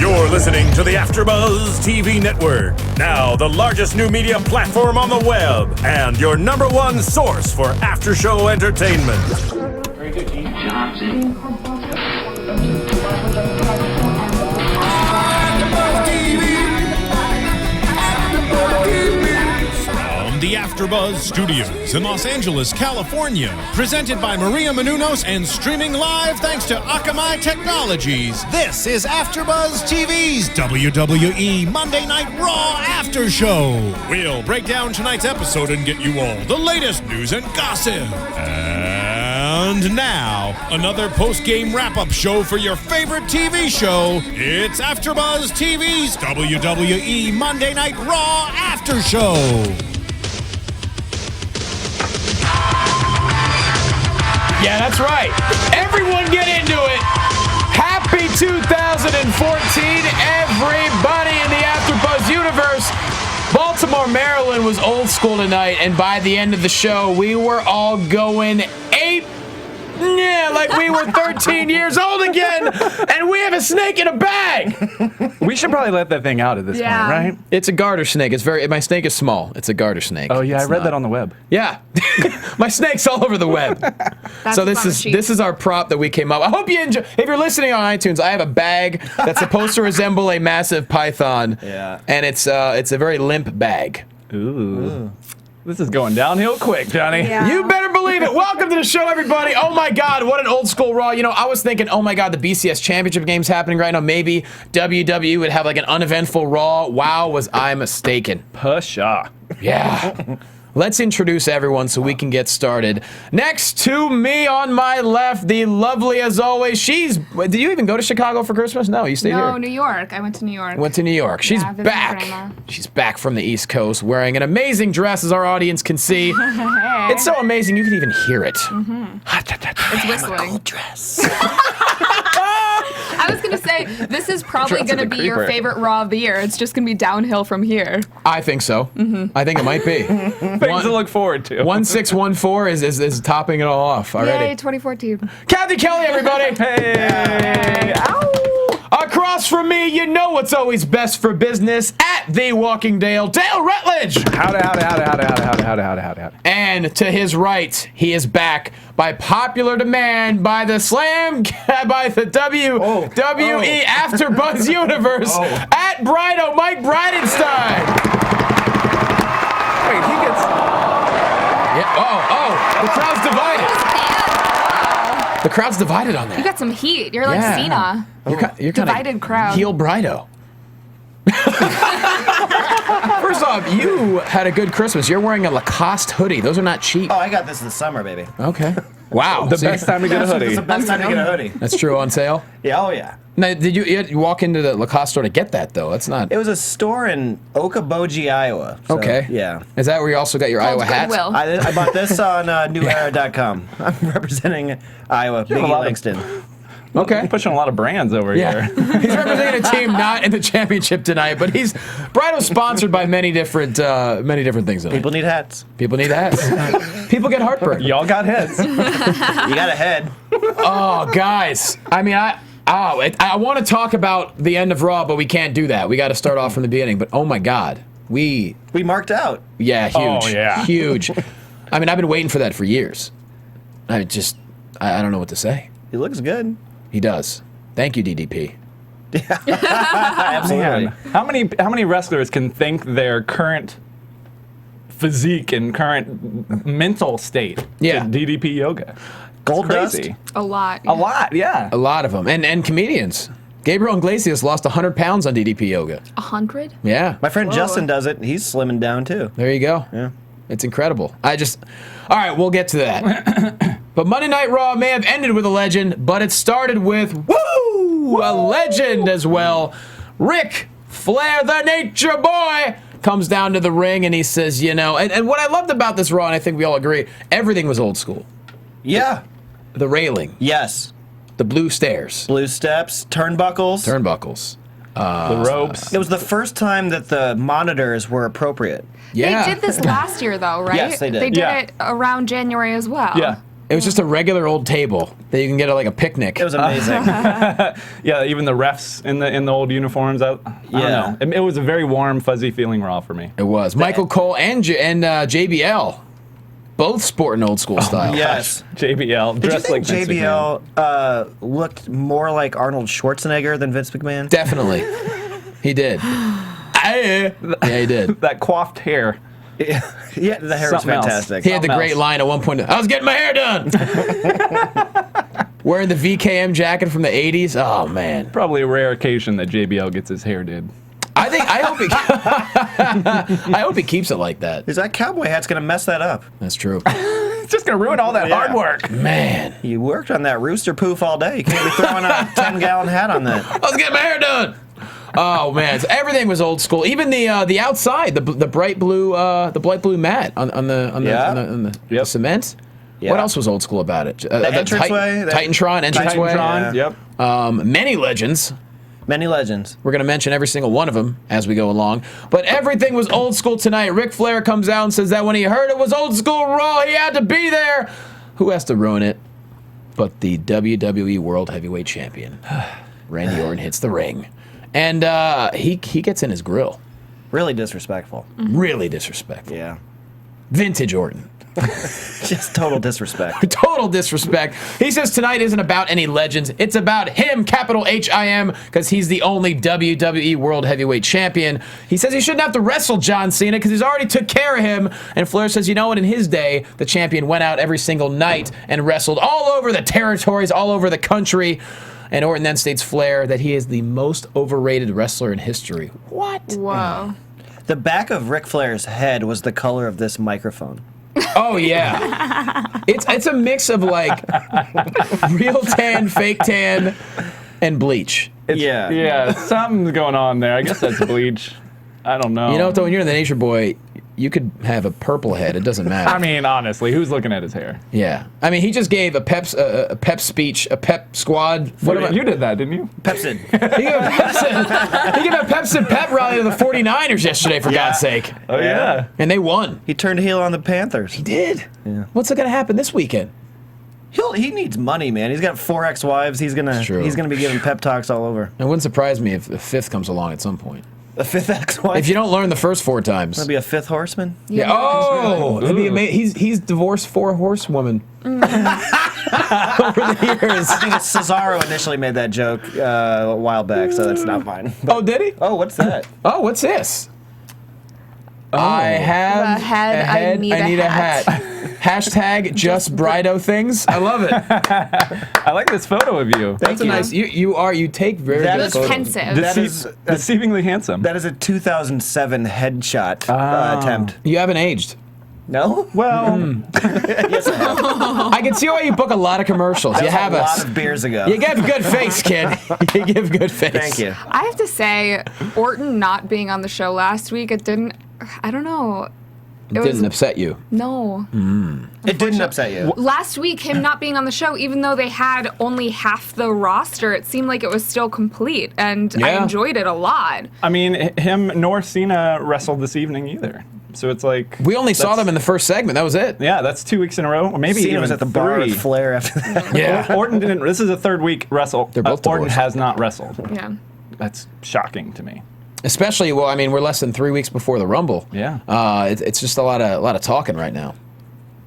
You're listening to the AfterBuzz TV Network, now the largest new media platform on the web, and your #1 source for after-show entertainment. From the AfterBuzz Studios in Los Angeles, California, presented by Maria Menounos and streaming live thanks to Akamai Technologies. This is AfterBuzz TV's WWE Monday Night Raw After Show. We'll break down tonight's episode and get you all the latest news and gossip. And now, another post-game wrap-up show for your favorite TV show. It's AfterBuzz TV's WWE Monday Night Raw After Show. Yeah, that's right. Everyone get into it. Happy 2014, everybody in the AfterBuzz universe. Baltimore, Maryland was old school tonight, and by the end of the show, we were all going ape. Yeah, like we were 13 years old again, and we have a snake in a bag. We should probably let that thing out at this point, right? It's a garter snake. My snake is small. It's a garter snake. Oh yeah, I read that on the web. Yeah, my snake's all over the web. So this is our prop that we came up. I hope you enjoy. If you're listening on iTunes, I have a bag that's supposed to resemble a massive python. Yeah, and it's a very limp bag. Ooh. This is going downhill quick, Johnny. Yeah. You better believe it. Welcome to the show, everybody. Oh my God, what an old school Raw. You know, I was thinking, oh my God, the BCS Championship game's happening right now. Maybe WWE would have like an uneventful Raw. Wow, was I mistaken. Pshaw. Yeah. Let's introduce everyone so we can get started. Next to me on my left, the lovely as always. Did you even go to Chicago for Christmas? No, you stayed here. No, New York. I went to New York. Went to New York. She's visiting back. Grandma. She's back from the East Coast wearing an amazing dress, as our audience can see. It's so amazing you can even hear it. It's whistling. Dress. I was going to say, this is probably Dress going to of be the your creeper. favorite Raw of the year. It's just going to be downhill from here. I think so. I think it might be. Things to look forward to. 1614 is topping it all off already. Yay, 2014. Cathy Kelley, everybody. Hey! Ow! Across from me, you know what's always best for business at The Walking Dale, Dale Rutledge. Howdy. And to his right, he is back by popular demand by the WWE AfterBuzz Universe at Brido, Mike Bridenstine. Wait, he gets... Yeah. The crowd's divided. The crowd's divided on that. You got some heat. You're like Cena. You're Divided crowd. Heel Brido. First off, you had a good Christmas. You're wearing a Lacoste hoodie. Those are not cheap. Oh, I got this in the summer, baby. Okay. Wow. The best time to get a hoodie. It's the best time to get a hoodie. That's true. On sale? Yeah, oh yeah. Now, did you walk into the Lacoste store to get that, though? That's not... It was a store in Okoboji, Iowa. So, Okay. Yeah. Is that where you also got your Called Iowa hat? Goodwill. I bought this on newera.com. I'm representing Iowa, Biggie lot of- Langston. Okay. I'm pushing a lot of brands over Yeah. here. He's representing a team not in the championship tonight, but Brido's sponsored by many different things. Tonight. People need hats. People need hats. People get heartburn. Y'all got heads. You got a head. Oh, guys. I mean, I want to talk about the end of Raw, but we can't do that. We got to start off from the beginning. But oh my God, we marked out. Yeah, huge. Oh, yeah. Huge. I mean, I've been waiting for that for years. I don't know what to say. He looks good. He does. Thank you, DDP. Absolutely. Man, how many wrestlers can thank their current physique and current mental state to DDP yoga? Goldust. Crazy. A lot. A lot, yeah. A lot of them. And comedians. Gabriel Iglesias lost 100 pounds on DDP yoga. 100? Yeah. My friend Justin does it. He's slimming down too. There you go. Yeah. It's incredible. All right, we'll get to that. But Monday Night Raw may have ended with a legend, but it started with, a legend as well. Ric Flair, the Nature Boy, comes down to the ring and he says, and what I loved about this Raw, and I think we all agree, everything was old school. Yeah. The railing. Yes. The blue stairs. Blue steps, turnbuckles. The ropes. It was the first time that the monitors were appropriate. Yeah. They did this last year, though, right? Yes, they did. They did Yeah. it around January as well. Yeah. It was just a regular old table that you can get at like a picnic. It was amazing. Yeah, even the refs in the old uniforms. I don't know. It was a very warm, fuzzy feeling Raw for me. It was. Michael Cole and JBL, both sporting old school style. Yes. JBL Did you dressed like think Vince McMahon. JBL looked more like Arnold Schwarzenegger than Vince McMahon? Definitely. He did. Yeah, he did. That coiffed hair. Yeah, the hair was Something else. fantastic. He had the great line at one point, I was getting my hair done. Wearing the VKM jacket from the 80s. Oh, man. Probably a rare occasion that JBL gets his hair did. I hope he keeps it like that. Is that cowboy hat's going to mess that up? That's true. It's just gonna ruin all that hard work. Man. You worked on that rooster poof all day. You can't be throwing a 10-gallon hat on that. I was getting my hair done. Oh man, so everything was old school. Even the outside, the bright blue mat on the cement. Yeah. What else was old school about it? The entranceway, Titantron entranceway. Titantron, yep. Many legends. Many legends. We're gonna mention every single one of them as we go along. But everything was old school tonight. Ric Flair comes out and says that when he heard it was old school Raw, he had to be there. Who has to ruin it? But the WWE World Heavyweight Champion, Randy Orton, hits the ring. And he gets in his grill. Really disrespectful. Really disrespectful. Yeah. Vintage Orton. Just total disrespect. Total disrespect. He says tonight isn't about any legends. It's about him, capital H-I-M, because he's the only WWE World Heavyweight Champion. He says he shouldn't have to wrestle John Cena because he's already took care of him. And Flair says, you know what, in his day, the champion went out every single night and wrestled all over the territories, all over the country. And Orton then states Flair that he is the most overrated wrestler in history. What? Whoa. The back of Ric Flair's head was the color of this microphone. Oh yeah, it's a mix of like real tan, fake tan, and bleach. Yeah, something's going on there. I guess that's bleach. I don't know. You know, though, when you're the Nature Boy, you could have a purple head. It doesn't matter. I mean, honestly, who's looking at his hair? Yeah, I mean, he just gave a pep speech, a pep squad. You did that, didn't you? Pepsid. He gave a Pepsi pep rally to the 49ers yesterday, for God's sake. Oh yeah. And they won. He turned heel on the Panthers. He did. Yeah. What's going to happen this weekend? He needs money, man. He's got 4 ex-wives. He's gonna be giving pep talks all over. It wouldn't surprise me if the 5th comes along at some point. The 5th ex-wife. If you don't learn the first 4 times. Gonna be a 5th horseman. Yeah. Oh, that'd be amazing. He's divorced 4 horsewomen over the years. I think Cesaro initially made that joke a while back, so that's not mine. But, Oh, did he? oh, what's that? Oh, what's this? I have The head, I need a hat. Hashtag just Brido things. I love it. I like this photo of you. That's a nice. You take very That good is photos. Pensive. That is Deceivingly handsome. that is a 2007 headshot attempt. You haven't aged. No? Well, Yes, I have. I can see why you book a lot of commercials. You have a lot us. of beers ago. You give good face, kid. You give good face. Thank you. I have to say, Orton not being on the show last week, it didn't. I don't know. It didn't upset you. No. It didn't upset you. Last week, him not being on the show, even though they had only half the roster, it seemed like it was still complete, and I Yeah. enjoyed it a lot. I mean, him nor Cena wrestled this evening either. So it's like We only saw them in the first segment. That was it. Yeah, that's 2 weeks in a row, or maybe Cena even was at the bar 3. with Flair after that. Yeah. Orton didn't. This is a 3rd week wrestle. They're both Orton divorced. has not wrestled. Yeah. That's shocking to me. Especially, well, I mean, we're less than 3 weeks before the Rumble. Yeah. It's just a lot of talking right now.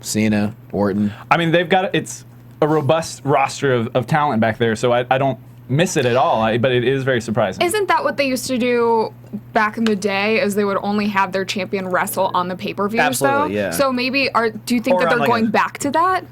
Cena, Orton. I mean, it's a robust roster of talent back there, so I don't miss it at all. But it is very surprising. Isn't that what they used to do back in the day? Is they would only have their champion wrestle on the pay-per-views, Absolutely, though? yeah. So maybe do you think Or that on they're like going a- back to that,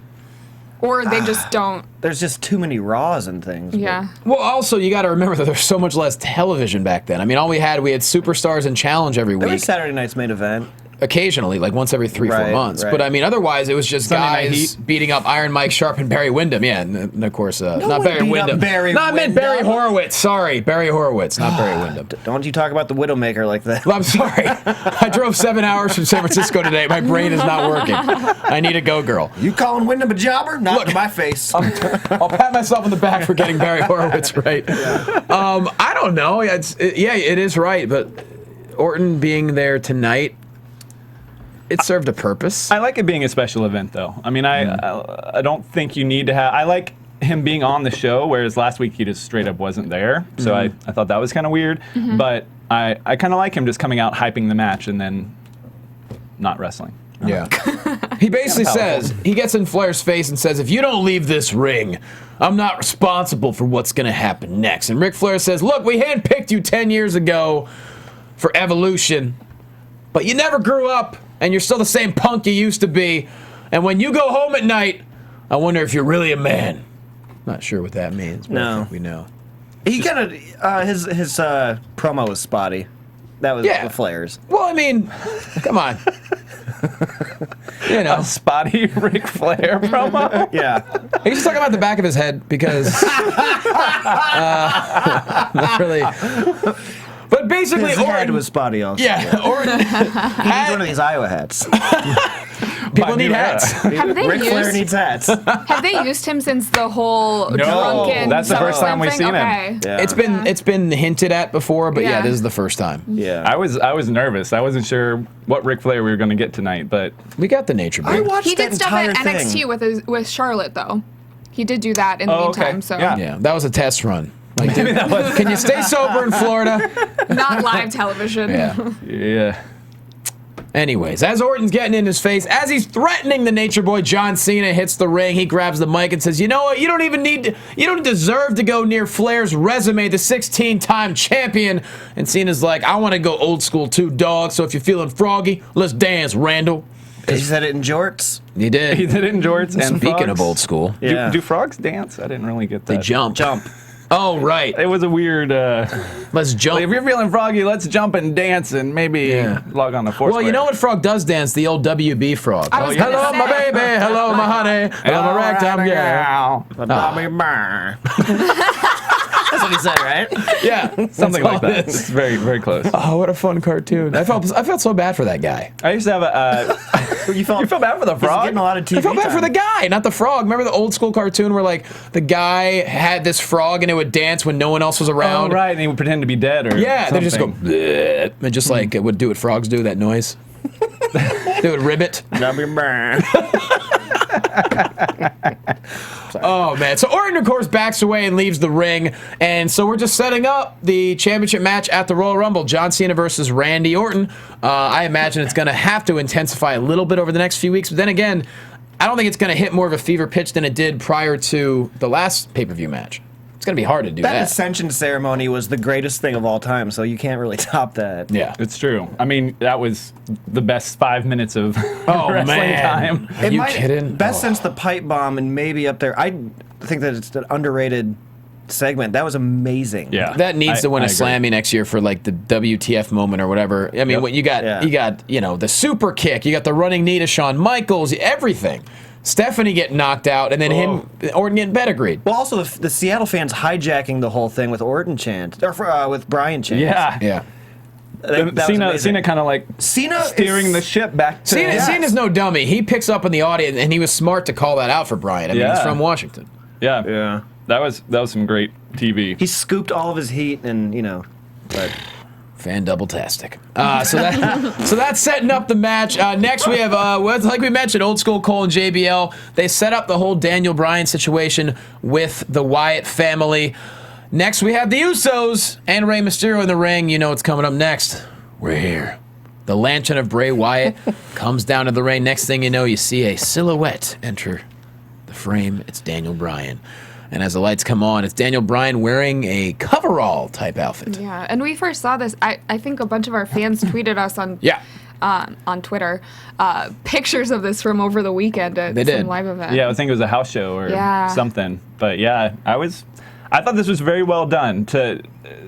or they just don't? There's just too many Raws and things. Yeah. Well, also, you got to remember that there's so much less television back then. I mean, all we had Superstars and Challenge every There week. was Saturday night's main event. Occasionally, like once every 3-4 Right, months. right. But I mean, otherwise, it was just Sunday Night guys Heat. beating up Iron Mike Sharp and Barry Windham. Yeah, and of course, not one Barry beat up Windham. Barry No, I meant Barry Windham. Horowitz. Sorry, Barry Horowitz, not Barry Windham. Don't you talk about the Widowmaker like that. Well, I'm sorry. I drove 7 hours from San Francisco today. My brain is not working. I need a go girl. You calling Wyndham a jobber? Not Look. to my face. I'll pat myself on the back for getting Barry Horowitz right. I don't know. It is right, but Orton being there tonight, it served a purpose. I like it being a special event, though. I mean, I don't think you need to have. I like him being on the show, whereas last week he just straight up wasn't there. So I thought that was kind of weird. But I kind of like him just coming out, hyping the match, and then not wrestling. Yeah. He basically says, he gets in Flair's face and says, if you don't leave this ring, I'm not responsible for what's going to happen next. And Ric Flair says, look, we handpicked you 10 years ago for Evolution, but you never grew up, and you're still the same punk you used to be. And when you go home at night, I wonder if you're really a man. Not sure what that means, but I think we know. He kind of, his promo was spotty. That was the Flair's. Well, I mean, come on. You know, A spotty Ric Flair promo? Yeah. he's just talking about the back of his head because not really. But basically, His head Orton was spotty also. Yeah, Orton. He needs one of these Iowa hats. People need hats. Have they Ric Flair used? needs hats. Have they used him since the whole drunken? That's the first time we've thing? seen him. Okay. Yeah. It's been hinted at before, but yeah, this is the first time. Yeah. I was nervous. I wasn't sure what Ric Flair we were going to get tonight, but We got the nature I boy. watched He did that stuff at entire NXT thing. with Charlotte though. He did do that in the Oh, okay. meantime. So Yeah. Yeah, that was a test run. Like, maybe that was. can you stay sober in Florida? not live television. Yeah. Yeah. Anyways, as Orton's getting in his face, as he's threatening the Nature Boy, John Cena hits the ring. He grabs the mic and says, "You know what? You don't deserve to go near Flair's resume, the 16-time champion." And Cena's like, "I want to go old school too, dog. So if you're feeling froggy, let's dance, Randall." He said it in jorts. He did. He did it in jorts. And Speaking frogs. of old school, Yeah. Do frogs dance? I didn't really get that. they jump. Jump. Oh, right. It was a weird. Let's jump. If you're feeling froggy, let's jump and dance and maybe log on the Foursquare. Well, you know what frog does dance? The old WB frog. I was gonna Hello, my say. baby. Hello, my honey. Hello, my ragtime girl. That's what he said, right? Yeah, Something like that's all it that. is. It's very, very close. Oh, what a fun cartoon. I felt so bad for that guy. I used to have a. You felt bad for the He's getting a lot of TV I felt bad time. for the guy, not the frog. Remember the old school cartoon where like the guy had this frog and it would dance when no one else was Oh, around? right, and he would pretend to be dead or Yeah, they just go something. bleh, and just like it would do what frogs do, that noise. They would ribbit. Oh man! So Orton, of course, backs away and leaves the ring, and so we're just setting up the championship match at the Royal Rumble: John Cena versus Randy Orton. I imagine it's going to have to intensify a little bit over the next few weeks, but then again, I don't think it's going to hit more of a fever pitch than it did prior to the last pay-per-view match. It's going to be hard to do That that. ascension ceremony was the greatest thing of all time, so you can't really top that. Yeah. It's true. I mean, that was the best 5 minutes of wrestling man. time. Are you might- kidding? Best Oh. since the pipe bomb and maybe up there. I think that it's an underrated segment. That was amazing. Yeah. That needs to win I a agree. Slammy next year for like the WTF moment or whatever. I mean, Yep. what you got, the super kick, you got the running knee to Shawn Michaels, everything. Stephanie getting knocked out, and then Orton getting pedigreed. Well, also the Seattle fans hijacking the whole thing with Orton chant or with Bryan chant. Yeah. Yeah. That was amazing. Cena kind of like Cena steering is- the ship back to. Cena's no dummy. He picks up in the audience, and he was smart to call that out for Bryan. I mean, he's Yeah. from Washington. Yeah. Yeah. That was some great TV. He scooped all of his heat, and but Fan double-tastic. So that's setting up the match. Next we have, like we mentioned, Old School Cole and JBL. They set up the whole Daniel Bryan situation with the Wyatt family. Next we have the Usos and Rey Mysterio in the ring. You know what's coming up next. We're here. The lantern of Bray Wyatt comes down to the ring. Next thing you know, you see a silhouette enter the frame. It's Daniel Bryan. And as the lights come on, it's Daniel Bryan wearing a coverall type outfit. Yeah, and we first saw this. I think a bunch of our fans tweeted us on on Twitter pictures of this from over the weekend at They did. some live event. Yeah, I think it was a house show or Yeah. something. But yeah, I thought this was very well done. To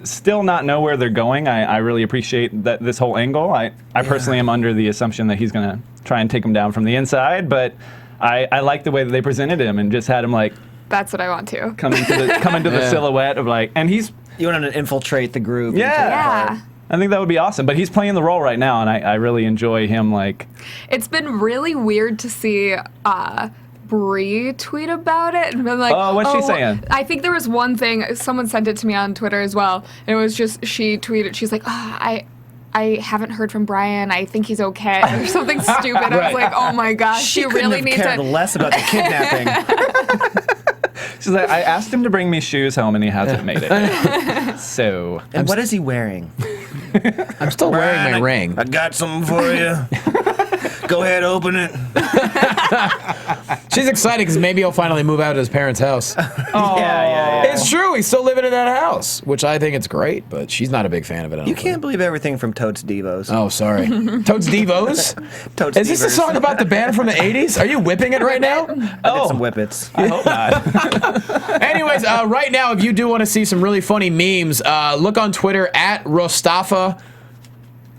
still not know where they're going, I really appreciate this whole angle. I personally am under the assumption that he's going to try and take him down from the inside, but I like the way that they presented him and just had him like That's what I want to. come into the silhouette of like, and he's you want to infiltrate the group. Yeah. I think that would be awesome. But he's playing the role right now, and I really enjoy him. Like, It's been really weird to see Brie tweet about it and been like, Oh, what's she saying? I think there was one thing, someone sent it to me on Twitter as well, and it was just, she tweeted, she's like, I I haven't heard from Bryan. I think he's okay, or something stupid. I was like, oh my gosh, She you couldn't really have need cared to. less about the kidnapping. She's like, I asked him to bring me shoes home, and he hasn't made it. So, And what is he wearing? I'm still wearing my ring. I got something for you. Go ahead, open it. She's excited because maybe he'll finally move out of his parents' house. Yeah. It's true. He's still living in that house, which I think it's great, but she's not a big fan of it. I don't You think. can't believe everything from Totes Devos. Oh, sorry. Totes Devos? Totes Is this a Devers. song about the band from the 80s? Are you whipping it right now? I did some whippets. I hope not. Anyways, right now, if you do want to see some really funny memes, look on Twitter at Rostafa101,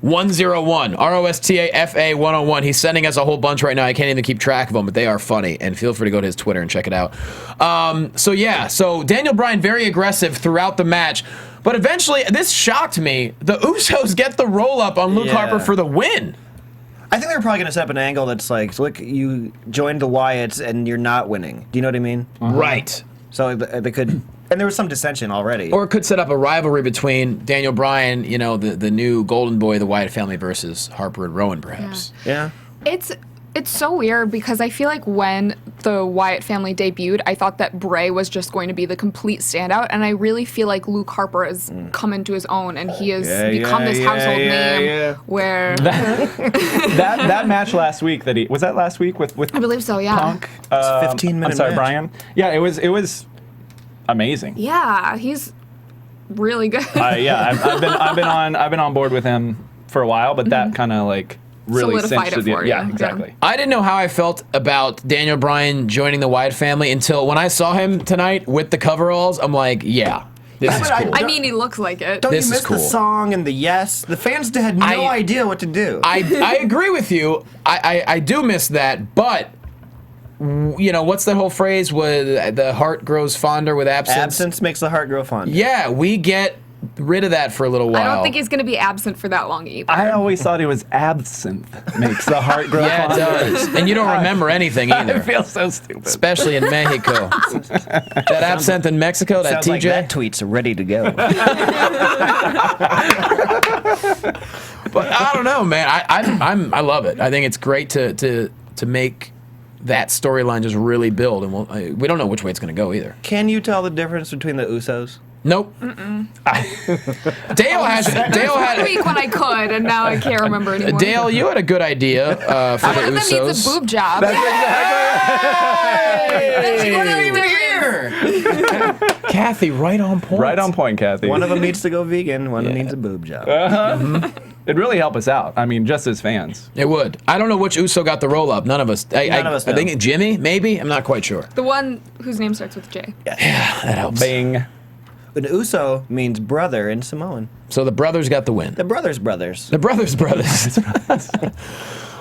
ROSTAFA101. He's sending us a whole bunch right now. I can't even keep track of them, but they are funny. And feel free to go to his Twitter and check it out. So Daniel Bryan, very aggressive throughout the match. But eventually, this shocked me. The Usos get the roll-up on Luke Harper for the win. I think they're probably going to set up an angle that's like, look, you joined the Wyatts and you're not winning. Do you know what I mean? Right. So they could... And there was some dissension already. Or it could set up a rivalry between Daniel Bryan, you know, the new golden boy of the Wyatt family, versus Harper and Rowan, perhaps. Yeah. It's so weird because I feel like when the Wyatt family debuted, I thought that Bray was just going to be the complete standout, and I really feel like Luke Harper has come into his own, and he has become this household name. Where that match last week was that last week with I believe so, yeah. Punk? 15-minute I'm sorry, match. Bryan. Yeah, it was amazing. Yeah, he's really good. I've been on board with him for a while, but that kind of like really solidified cinched it for you. Yeah, exactly. I didn't know how I felt about Daniel Bryan joining the Wyatt family until when I saw him tonight with the coveralls. I'm like, yeah, this is cool. I mean, he looks like it. Don't This you is miss cool. the song and the yes? The fans had no idea what to do. I agree with you. I do miss that, but you know, what's that whole phrase? With the heart grows fonder with absence. Absence makes the heart grow fond. Yeah, we get rid of that for a little while. I don't think he's going to be absent for that long either. I always thought it was absinthe makes the heart grow Yeah, it fonder. does. And you don't remember anything either. I feel so stupid. Especially in Mexico. That absinthe in Mexico, that Sounds like TJ. that tweet's ready to go. But I don't know, man. I love it. I think it's great to make that storyline just really build, and we don't know which way it's going to go either. Can you tell the difference between the Usos? Nope. Dale had week when I could, and now I can't remember anymore. Dale, you had a good idea for One the of them needs a Usos. boob job. Cathy, right on point. Right on point, Cathy. One of them needs to go vegan. One of them needs a boob job. It'd really help us out. I mean, just as fans. It would. I don't know which Uso got the roll up. None of us. None of us I know. think Jimmy, maybe. I'm not quite sure. The one whose name starts with J. That helps. Bing. An Uso means brother in Samoan. So the brothers got the win. The brothers. The brothers.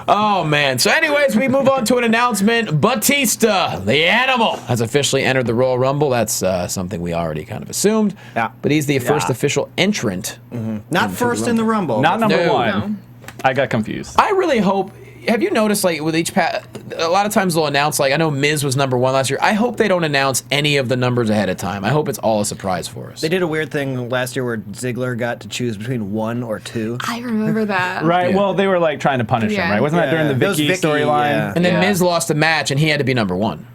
Oh, man. So anyways, we move on to an announcement. Batista, the animal, has officially entered the Royal Rumble. That's something we already kind of assumed. Yeah. But he's the first official entrant. Not first in the Rumble. Not number No. one. No. I got confused. I really hope. Have you noticed, like, with each a lot of times they'll announce, like, I know Miz was number one last year. I hope they don't announce any of the numbers ahead of time. I hope it's all a surprise for us. They did a weird thing last year where Ziggler got to choose between 1 or 2. I remember that. Right. Yeah. Well, they were like trying to punish him, Yeah. right? Wasn't that during the That was Vicky Vicky, storyline? yeah. And then Yeah. Miz lost a match, and he had to be number one.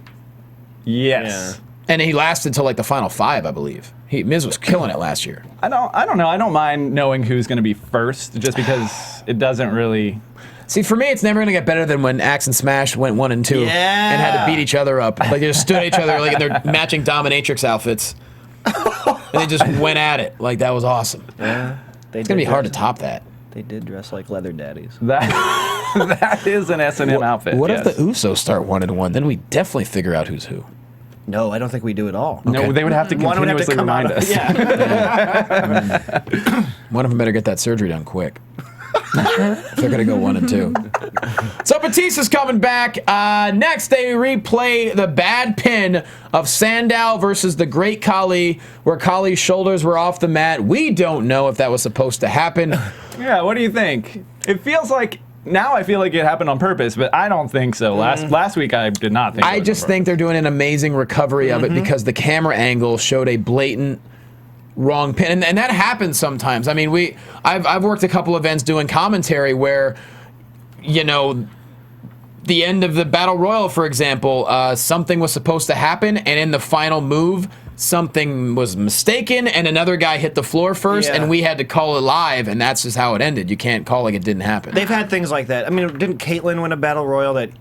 Yes. And he lasted until, like, the final 5, I believe. Miz was killing it last year. I don't know. I don't mind knowing who's going to be first, just because it doesn't really. See, for me, it's never going to get better than when Axe and Smash went 1 and 2 and had to beat each other up. Like, they just stood at each other like in their matching dominatrix outfits. And they just went at it. Like, that was awesome. Yeah. It's going to be hard to top that. They did dress like leather daddies. That is an S&M outfit. What yes. if the Usos start 1 and 1? Then we definitely figure out who's who. No, I don't think we do at all. No, Okay. they would have to One would have to continuously come out remind of- us. Yeah. One of them better get that surgery done quick. If they're going to go 1 and 2. So Batista's coming back. Next, they replay the bad pin of Sandow versus the Great Khali, where Khali's shoulders were off the mat. We don't know if that was supposed to happen. Yeah, what do you think? It feels like. Now I feel like it happened on purpose, but I don't think so. Last week I did not think. I just think they're doing an amazing recovery of it because the camera angle showed a blatant wrong pin, and that happens sometimes. I mean, I've worked a couple events doing commentary where, you know, the end of the Battle Royal, for example, something was supposed to happen, and in the final move, something was mistaken, and another guy hit the floor first, and we had to call it live, and that's just how it ended. You can't call like it didn't happen. They've had things like that. I mean, didn't Caitlyn win a Battle Royal that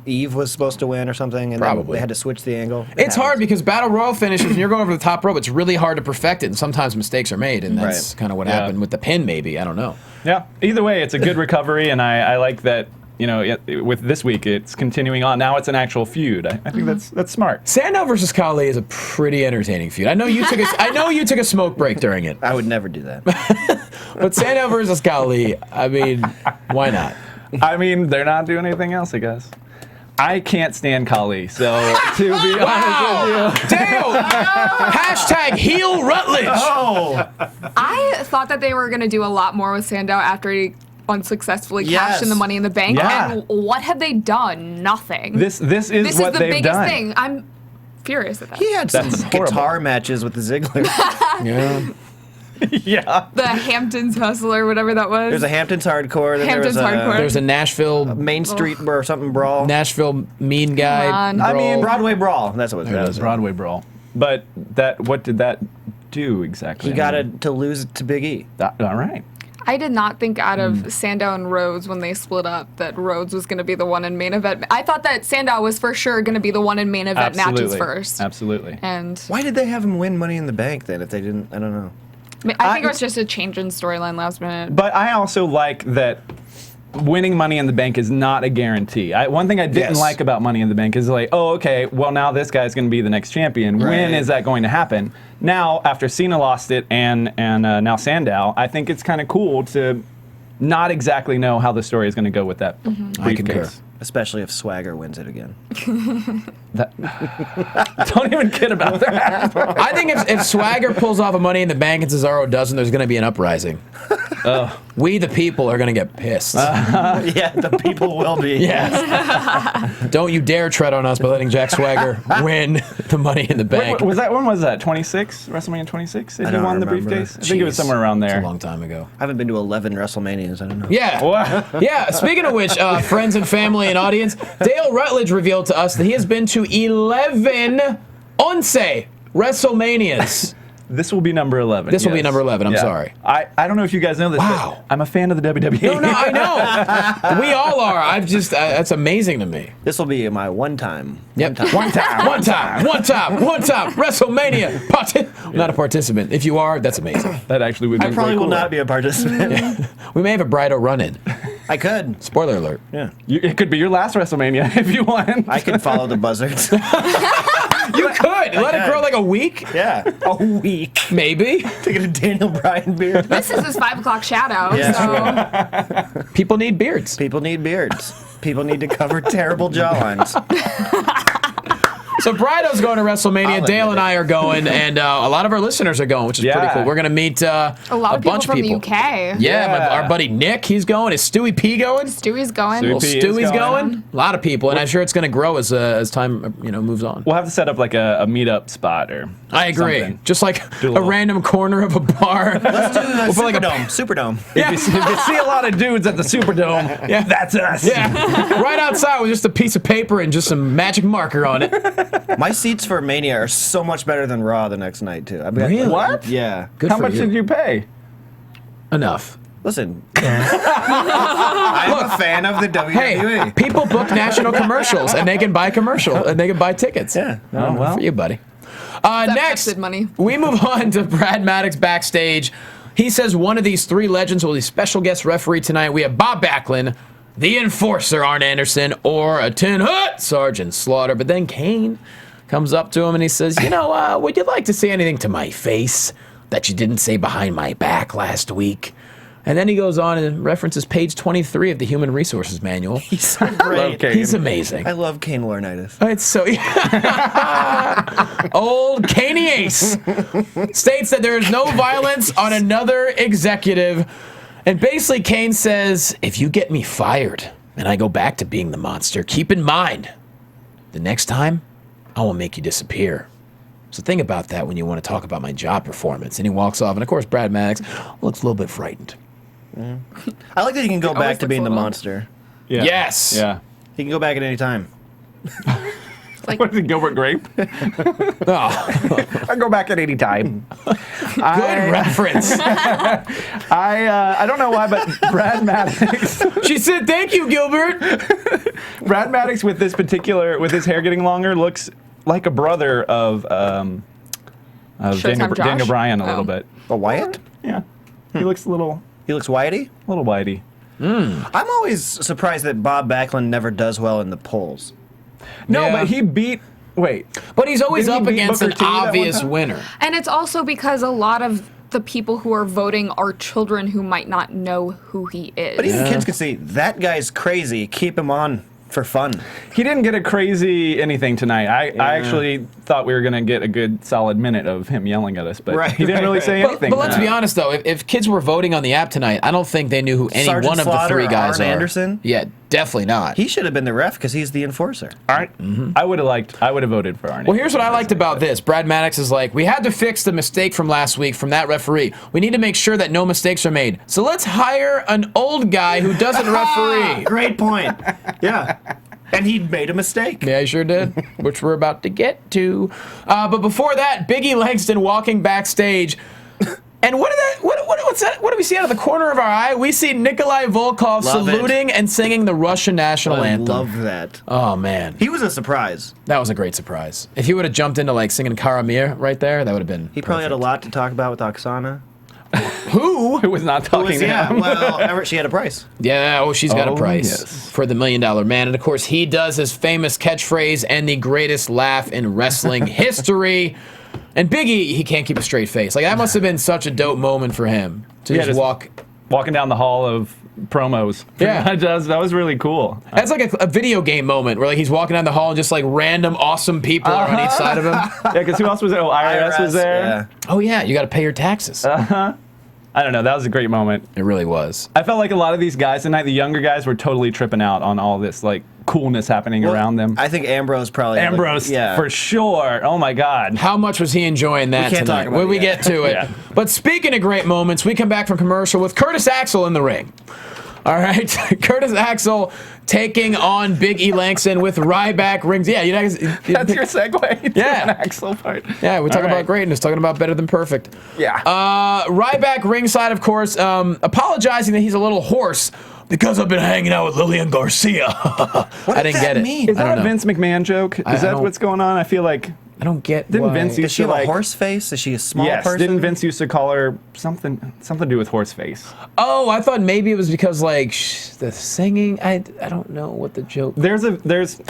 Eve was supposed to win or something, and then they had to switch the angle? It's hard because Battle Royal finishes, when you're going over the top rope, it's really hard to perfect it, and sometimes mistakes are made, and that's kind of what happened with the pin, maybe. I don't know. Yeah. Either way, it's a good recovery, and I like that. You know, with this week, it's continuing on. Now it's an actual feud. I think that's smart. Sandow versus Khali is a pretty entertaining feud. I know you took a smoke break during it. I would never do that. But Sandow versus Khali, I mean, why not? I mean, they're not doing anything else, I guess. I can't stand Khali, so to be honest with you. Damn! Hashtag heel Rutledge. Oh! I thought that they were going to do a lot more with Sandow after he unsuccessfully cashed in the Money in the Bank. Yeah. And what have they done? Nothing. This is what the they've biggest done. thing. I'm furious at that. He had some That's guitar horrible. matches with the Ziggler. Yeah. The Hamptons Hustler, whatever that was. There's a Hamptons Hardcore. Then Hamptons there was Hardcore. There's a Nashville Main Street or something brawl. Nashville mean guy. Come on. I mean, Broadway brawl. That's what it was. Broadway Brawl. But what did that do exactly? He got it to lose to Big E. All right. I did not think out of Sandow and Rhodes when they split up that Rhodes was going to be the one in main event. I thought that Sandow was for sure going to be the one in main event matches first. Absolutely. And Why did they have him win Money in the Bank then if they didn't? I don't know. I think it was just a change in storyline last minute. But I also like that winning Money in the Bank is not a guarantee. One thing I didn't like about Money in the Bank is like, oh, okay, well, now this guy's going to be the next champion. Right. When is that going to happen? Now, after Cena lost it and now Sandow, I think it's kind of cool to not exactly know how the story is going to go with that I concur. briefcase. Especially if Swagger wins it again. Don't even kid about that. I think if Swagger pulls off a Money in the Bank and Cesaro doesn't, there's going to be an uprising. We, the people, are going to get pissed. Yeah, the people will be. Yes. Don't you dare tread on us by letting Jack Swagger win the Money in the Bank. When was that? 26? WrestleMania 26? Did I he don't won the remember. briefcase? I think it was somewhere around there. It's a long time ago. I haven't been to 11 WrestleManias. I don't know. Yeah. Yeah. Speaking of which, friends and family and audience, Dale Rutledge revealed to us that he has been to 11 WrestleManias. This will be number 11. This will be number 11. I'm Yeah. sorry. I don't know if you guys know this, Wow. but I'm a fan of the WWE. No, I know. We all are. I've just, that's amazing to me. This will be my one time. Yep. One time. WrestleMania. I'm not a participant. If you are, that's amazing. That actually would be I probably way will cooler. not be a participant. We may have a Brido run-in. I could. Spoiler alert. Yeah. It could be your last WrestleMania if you want. I could follow the buzzards. You could. Let it grow like a week. Yeah. A week. Maybe. To get a Daniel Bryan beard. This is his 5 o'clock shadow. Yeah. So People need beards. People need beards. People need to cover terrible jawlines. So Brido's going to WrestleMania. I'll Dale admit and I are going, and a lot of our listeners are going, which is pretty cool. We're going to meet a lot of people bunch from of people. the UK. Yeah, our buddy Nick, he's going. Is Stewie P going? Stewie's going. Stewie Well, P is Stewie's going. going. A lot of people, and I'm sure it's going to grow as time moves on. We'll have to set up like a meetup spot or I agree. something. Just like Do a a little- random corner of a bar. Let's do the We'll put like a- Superdome. Yeah. If you see a lot of dudes at the Superdome, Yeah. that's us. Yeah, right outside with just a piece of paper and just some magic marker on it. My seats for Mania are so much better than Raw the next night, too. Really? What? Yeah. Good How for much you. did you pay? Enough. Listen. I'm a fan of the WWE. Hey, people book national commercials, and they can buy tickets. Yeah. Oh, well. For you, buddy. Next, vested money. we move on to Brad Maddox backstage. He says one of these three legends will be special guest referee tonight. We have Bob Backlund, the Enforcer, Arn Anderson, or a Tin Hut, Sergeant Slaughter. But then Kane comes up to him and he says, would you like to say anything to my face that you didn't say behind my back last week? And then he goes on and references page 23 of the Human Resources Manual. He's so great. Kane. He's amazing. I love Kane Laurinaitis. It's so old Caney Ace states that there is no violence on another executive, and basically Kane says, if you get me fired and I go back to being the monster, keep in mind the next time I will make you disappear. So think about that when you want to talk about my job performance. And he walks off, and of course, Brad Maddox looks a little bit frightened. I like that he can go back to being the little- monster. Yeah. Yes. Yeah. He can go back at any time. Like, What is it, Gilbert Grape? Oh, I go back at any time. good reference. I don't know why, but Brad Maddox. She said, "Thank you, Gilbert." Brad Maddox with his hair getting longer looks like a brother of Showtime Josh? Daniel Bryan a little Oh. bit. A Wyatt? Yeah. He looks a little Whitey? whitey. I'm always surprised that Bob Backlund never does well in the polls. No, Yeah. but he beat. Wait. But he's always Didn't he up beat against Booker an T that one obvious time? winner. and it's also because a lot of the people who are voting are children who might not know who he is. But even kids could see, that guy's crazy. Keep him on for fun. He didn't get a crazy anything tonight. I actually thought we were going to get a good solid minute of him yelling at us, but Right, he didn't really say But, anything. but let's be honest, though. If kids were voting on the app tonight, I don't think they knew who any Sergeant one of Slaughter the three or guys Arn are. Anderson? Yeah, definitely not. He should have been the ref because he's the enforcer. All right. I would have voted for Arnie. Well, here's what I liked about this. Brad Maddox is like, we had to fix the mistake from last week from that referee. We need to make sure that no mistakes are made. So let's hire an old guy who doesn't referee. Great point. Yeah. And he made a mistake. Yeah, he sure did, which we're about to get to. But before that, Biggie Langston walking backstage. And what's that? What do we see out of the corner of our eye? We see Nikolai Volkov Love it. saluting and singing the Russian national I anthem. love that. Oh, man. He was a surprise. That was a great surprise. If he would have jumped into, like, singing Cara Mir right there, that would have been He probably had a lot to talk about with Oksana. Who? Who was not talking to Yeah, him? well, she had a price. Yeah, she's got a Oh, price yes. for the $1 Million Man. And, of course, he does his famous catchphrase and the greatest laugh in wrestling history. And Biggie, he can't keep a straight face. Like, that must have been such a dope moment for him to just walk. Walking down the hall of promos. Yeah. that was really cool. That's like a video game moment where like he's walking down the hall and just like random awesome people are on each side of him. Yeah, because who else was there? Oh, IRS was there. Yeah. Oh yeah, you got to pay your taxes. I don't know. That was a great moment. It really was. I felt like a lot of these guys tonight, the younger guys, were totally tripping out on all this like coolness happening around them. I think Ambrose probably. Ambrose, yeah. for sure. Oh my God. How much was he enjoying that can't tonight? talk about When it we yet. get to it. Yeah. But speaking of great moments, we come back from commercial with Curtis Axel in the ring. All right, Curtis Axel taking on Big E Langston with Ryback rings. Yeah, you know, That's your segue. To Yeah. an Axel part. yeah, we're talking All right. about greatness, talking about better than perfect. Yeah. Ryback ringside, of course, apologizing that he's a little hoarse because I've been hanging out with Lillian Garcia. What I did didn't that get it. mean? Is I that don't a know. Vince McMahon joke? I Is that don't- what's going on? I feel like I don't get Didn't why. Vince Does she have like- a horse face? Is she a small yes. person? Didn't Vince used to call her something to do with horse face? Oh, I thought maybe it was because like the singing. I don't know what the joke. There's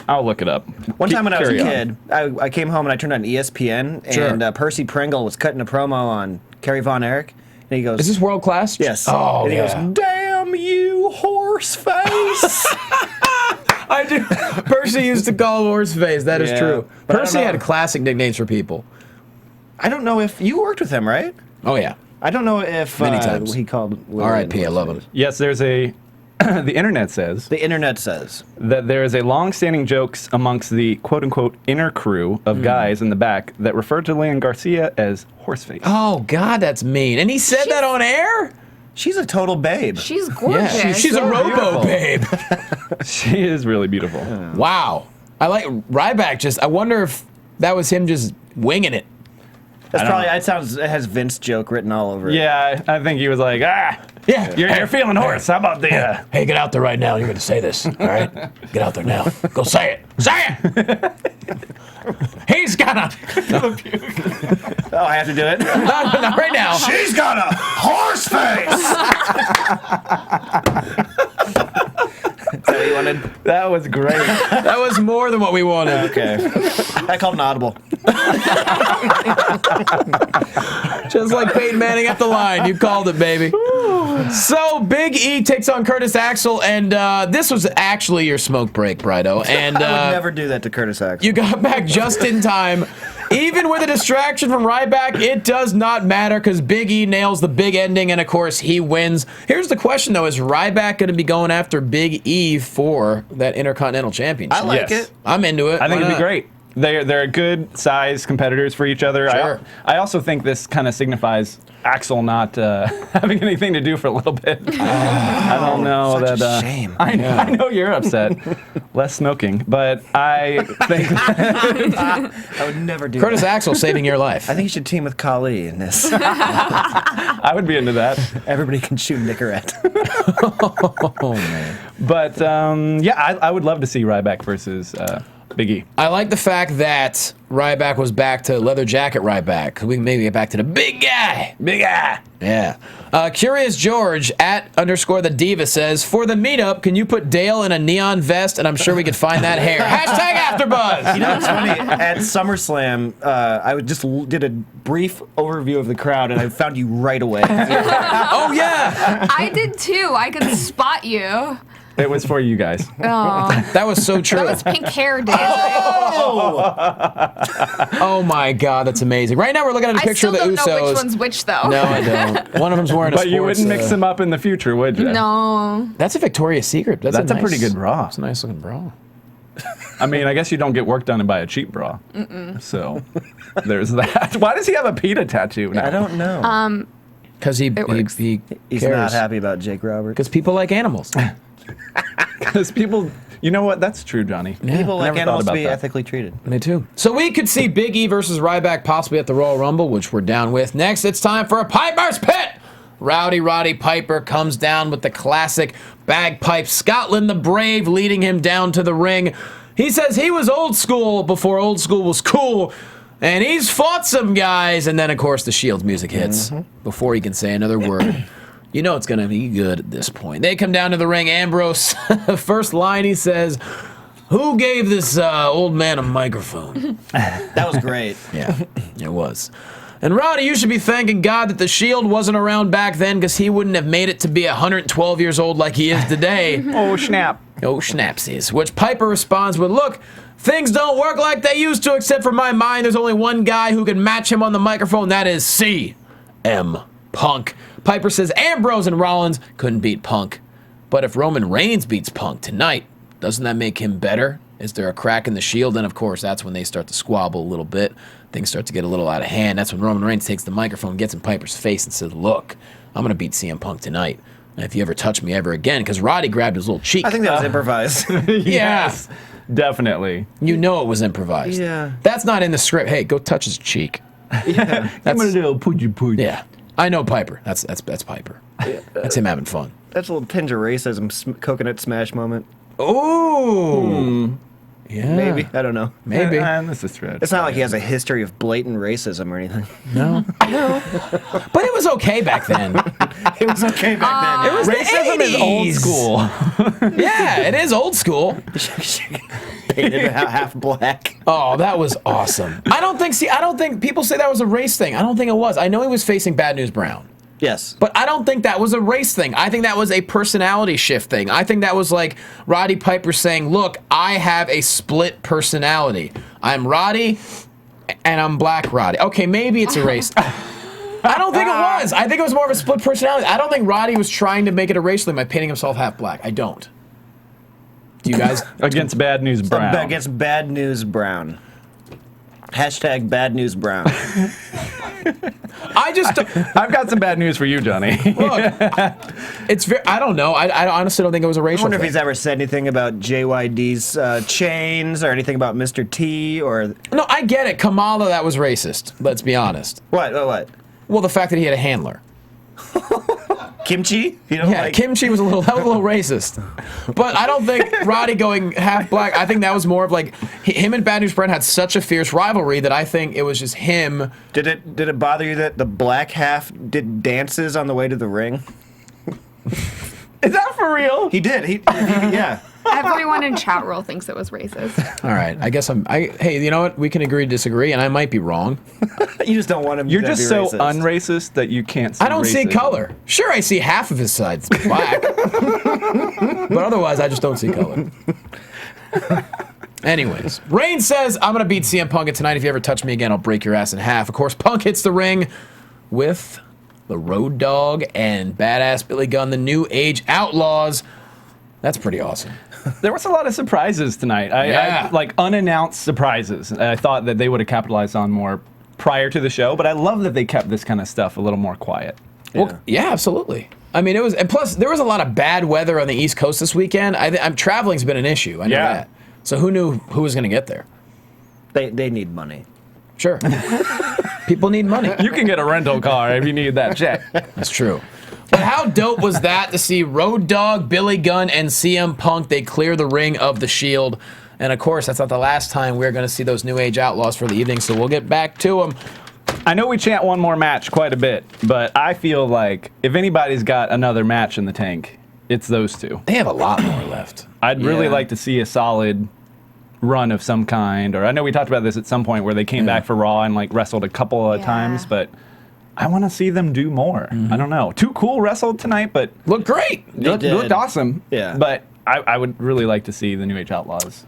I'll look it up. One time when I was a Carry on. kid, I came home and I turned on ESPN, Sure. and Percy Pringle was cutting a promo on Kerry Von Erich, and he goes, Is this world class? Yes. Oh, and he yeah. goes, "Damn you, horse face!" I do. Percy used to call him Horseface. That is Yeah, true. but I don't Percy know. had classic nicknames for people. I don't know if you worked with him, right? Oh yeah. I don't know if Many times. he called. R.I.P. I love him. Yes, there's a. The internet says The internet says. that there is a long-standing jokes amongst the quote-unquote inner crew of guys in the back that refer to Lillian Garcia as horseface. Oh God, that's mean. And he said that on air. She's a total babe. She's gorgeous. She's a So robo beautiful. babe. She is really beautiful. Wow. I like Ryback. I wonder if that was him just winging it. That's I don't probably. know. It has Vince joke written all over it. Yeah, I think he was like, Yeah. you're feeling horse. How about the? Hey, get out there right now. You're going to say this. All right? Get out there now. Go say it. Say it. He's got a. Oh, I have to do it. Not right now. She's got a horse face. Is that what you wanted? That was great. That was more than what we wanted. Okay. I called an audible. Just like Peyton Manning at the line. You called it, baby. So Big E takes on Curtis Axel, and this was actually your smoke break, Brido. And I would never do that to Curtis Axel. you got back just in time. Even with a distraction from Ryback, it does not matter because Big E nails the big ending, and of course he wins. Here's the question though: is Ryback going to be going after Big E for that Intercontinental Championship? I like Yes. it. I'm into it. I think Why it'd be not? great. They're good size competitors for each other. Sure. I also think this kind of signifies Axel not having anything to do for a little bit. I don't know such that. a shame. I know you're upset. Less smoking, but I think I would never do Curtis that. Axel saving your life. I think you should team with Khali in this. I would be into that. Everybody can shoot Nicorette. Oh man. But I would love to see Ryback versus Big E. I like the fact that Ryback was back to leather jacket Ryback. We can maybe get back to the big guy. Big guy. Yeah. Curious George @_ the diva says, for the meetup, can you put Dale in a neon vest? And I'm sure we could find that hair. #AfterBuzz. You know, it's funny. At SummerSlam, I just did a brief overview of the crowd, and I found you right away. Oh yeah. I did too. I could spot you. It was for you guys. Oh, That was so true. that was pink hair days. Right? Oh my god, that's amazing. Right now we're looking at a I picture still of the don't Usos. know which one's which though. No, I don't. One of them's wearing a But you wouldn't mix them up in the future, would you? No. That's a Victoria's Secret. That's a pretty good bra. That's a nice looking bra. I mean, I guess you don't get work done by a cheap bra. So there's that. Why does he have a PETA tattoo now? I don't know. Because he works. he He's cares. not happy about Jake Roberts. Because people like animals. Because people, you know what? That's true, Johnny. People I like never thought animals to about be that. ethically treated. Me too. So we could see Big E versus Ryback possibly at the Royal Rumble, which we're down with. Next, it's time for a Piper's Pit. Rowdy Roddy Piper comes down with the classic bagpipe. Scotland the Brave leading him down to the ring. He says he was old school before old school was cool. And he's fought some guys. And then, of course, the Shield's music hits before he can say another word. You know it's going to be good at this point. They come down to the ring. Ambrose, first line he says, who gave this old man a microphone? That was great. Yeah, it was. And Roddy, you should be thanking God that the Shield wasn't around back then because he wouldn't have made it to be 112 years old like he is today. Oh, snap. Oh, schnapsies. Which Piper responds with, look, things don't work like they used to, except for my mind. There's only one guy who can match him on the microphone. That is CM Punk. Piper says Ambrose and Rollins couldn't beat Punk. But if Roman Reigns beats Punk tonight, doesn't that make him better? Is there a crack in the Shield? And of course, that's when they start to squabble a little bit. Things start to get a little out of hand. That's when Roman Reigns takes the microphone, gets in Piper's face, and says, look, I'm going to beat CM Punk tonight. And if you ever touch me ever again, because Roddy grabbed his little cheek. I think that was improvised. Yes, definitely. You know it was improvised. Yeah. That's not in the script. Hey, go touch his cheek. I'm gonna do a poochie. Yeah. I know Piper. That's Piper. That's him having fun. That's a little tinge of racism, coconut smash moment. Ooh. Yeah. Maybe. I don't know. Maybe. And this is thread. It's not like he has a history of blatant racism or anything. No. But it was okay back then. It was okay back then. It was the Racism is old 80s. school. Yeah, it is old school. Painted half black. Oh, that was awesome. I don't think people say that was a race thing. I don't think it was. I know he was facing Bad News Brown. Yes. But I don't think that was a race thing. I think that was a personality shift thing. I think that was like Roddy Piper saying, look, I have a split personality. I'm Roddy, and I'm Black Roddy. Okay, maybe it's a race. I don't think it was. I think it was more of a split personality. I don't think Roddy was trying to make it a race thing by painting himself half black. I don't. Do you guys? Against Bad News Brown. Against Bad News Brown. Hashtag Bad News Brown. I've got some bad news for you, Johnny. Look, it's very. I don't know. I honestly don't think it was a I racial wonder thing. if he's ever said anything about JYD's chains or anything about Mr. T or... No, I get it. Kamala, that was racist. Let's be honest. What? Well, the fact that he had a handler. Kimchi? You know, Yeah, kimchi was a little racist. But I don't think Roddy going half black, I think that was more of like, him and Bad News Brown had such a fierce rivalry that I think it was just him. Did it bother you that the black half did dances on the way to the ring? Is that for real? He did. Yeah. Everyone in chat roll thinks it was racist. All right, I guess hey, you know what? We can agree to disagree, and I might be wrong. You just don't want him You're to just be so racist. unracist that you can't see I don't see racism. color. Sure, I see half of his side's black. But otherwise, I just don't see color. Anyways, Reigns says, I'm going to beat CM Punk tonight. If you ever touch me again, I'll break your ass in half. Of course, Punk hits the ring with the Road Dogg and Badass Billy Gunn, the New Age Outlaws. That's pretty awesome. There was a lot of surprises tonight. I like unannounced surprises. I thought that they would have capitalized on more prior to the show, but I love that they kept this kind of stuff a little more quiet. Well, yeah, absolutely. I mean, it was, and plus there was a lot of bad weather on the East Coast this weekend. Traveling's been an issue. I know that. So who knew who was going to get there? They need money. Sure. People need money. You can get a rental car if you need that check. That's true. But how dope was that to see Road Dogg, Billy Gunn, and CM Punk? They clear the ring of the Shield. And of course, that's not the last time we're going to see those New Age Outlaws for the evening, so we'll get back to them. I know we chant one more match quite a bit, but I feel like if anybody's got another match in the tank, it's those two. They have a lot more left. I'd really like to see a solid run of some kind, or I know we talked about this at some point where they came back for Raw and like wrestled a couple of times, but I want to see them do more. I don't know. Too Cool wrestled tonight, but looked great. Looked awesome. Yeah. But I would really like to see the New Age Outlaws.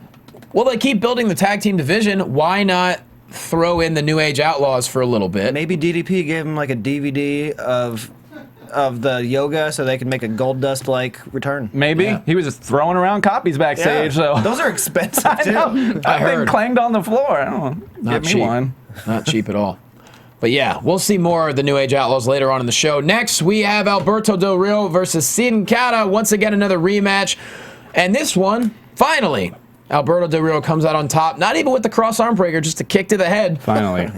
Well, they keep building the tag team division. Why not throw in the New Age Outlaws for a little bit? Maybe DDP gave him like a DVD of the yoga so they can make a Goldust like return. Maybe he was just throwing around copies backstage. So those are expensive too. I heard clanged on the floor. I don't know. Not Get cheap. me one. Not cheap at all. But yeah, we'll see more of the New Age Outlaws later on in the show. Next, we have Alberto Del Rio versus Sin Cara. Once again, another rematch. And this one, finally, Alberto Del Rio comes out on top. Not even with the cross arm breaker, just a kick to the head. Finally.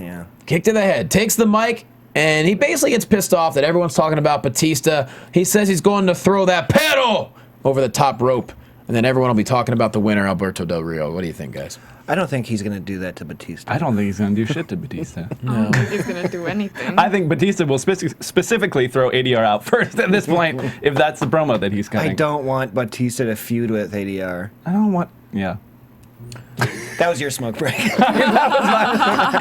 Kick to the head. Takes the mic, and he basically gets pissed off that everyone's talking about Batista. He says he's going to throw that pedal over the top rope. And then everyone will be talking about the winner, Alberto Del Rio. What do you think, guys? I don't think he's going to do that to Batista. I don't think he's going to do shit to Batista. I don't think he's going to do anything. I think Batista will specifically throw ADR out first at this point, if that's the promo that he's cutting. I don't want Batista to feud with ADR. I don't want... Yeah. That was your smoke break.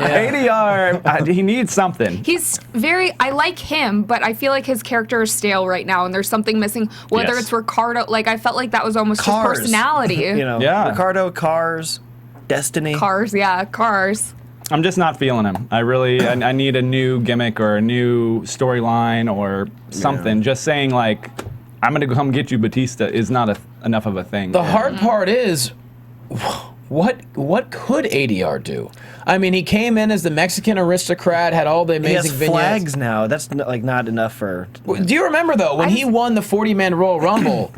ADR, he needs something. He's I like him, but I feel like his character is stale right now, and there's something missing. Whether it's Ricardo, like I felt like that was almost his personality. Ricardo, Cars, Destiny. Cars. I'm just not feeling him. I need a new gimmick or a new storyline or something. Just saying like, I'm going to come get you, Batista, is not enough of a thing. The hard part is... What could ADR do? I mean, he came in as the Mexican aristocrat, had all the amazing vignettes. He has flags now. That's like not enough for... Do you remember, though, when he won the 40-man Royal Rumble,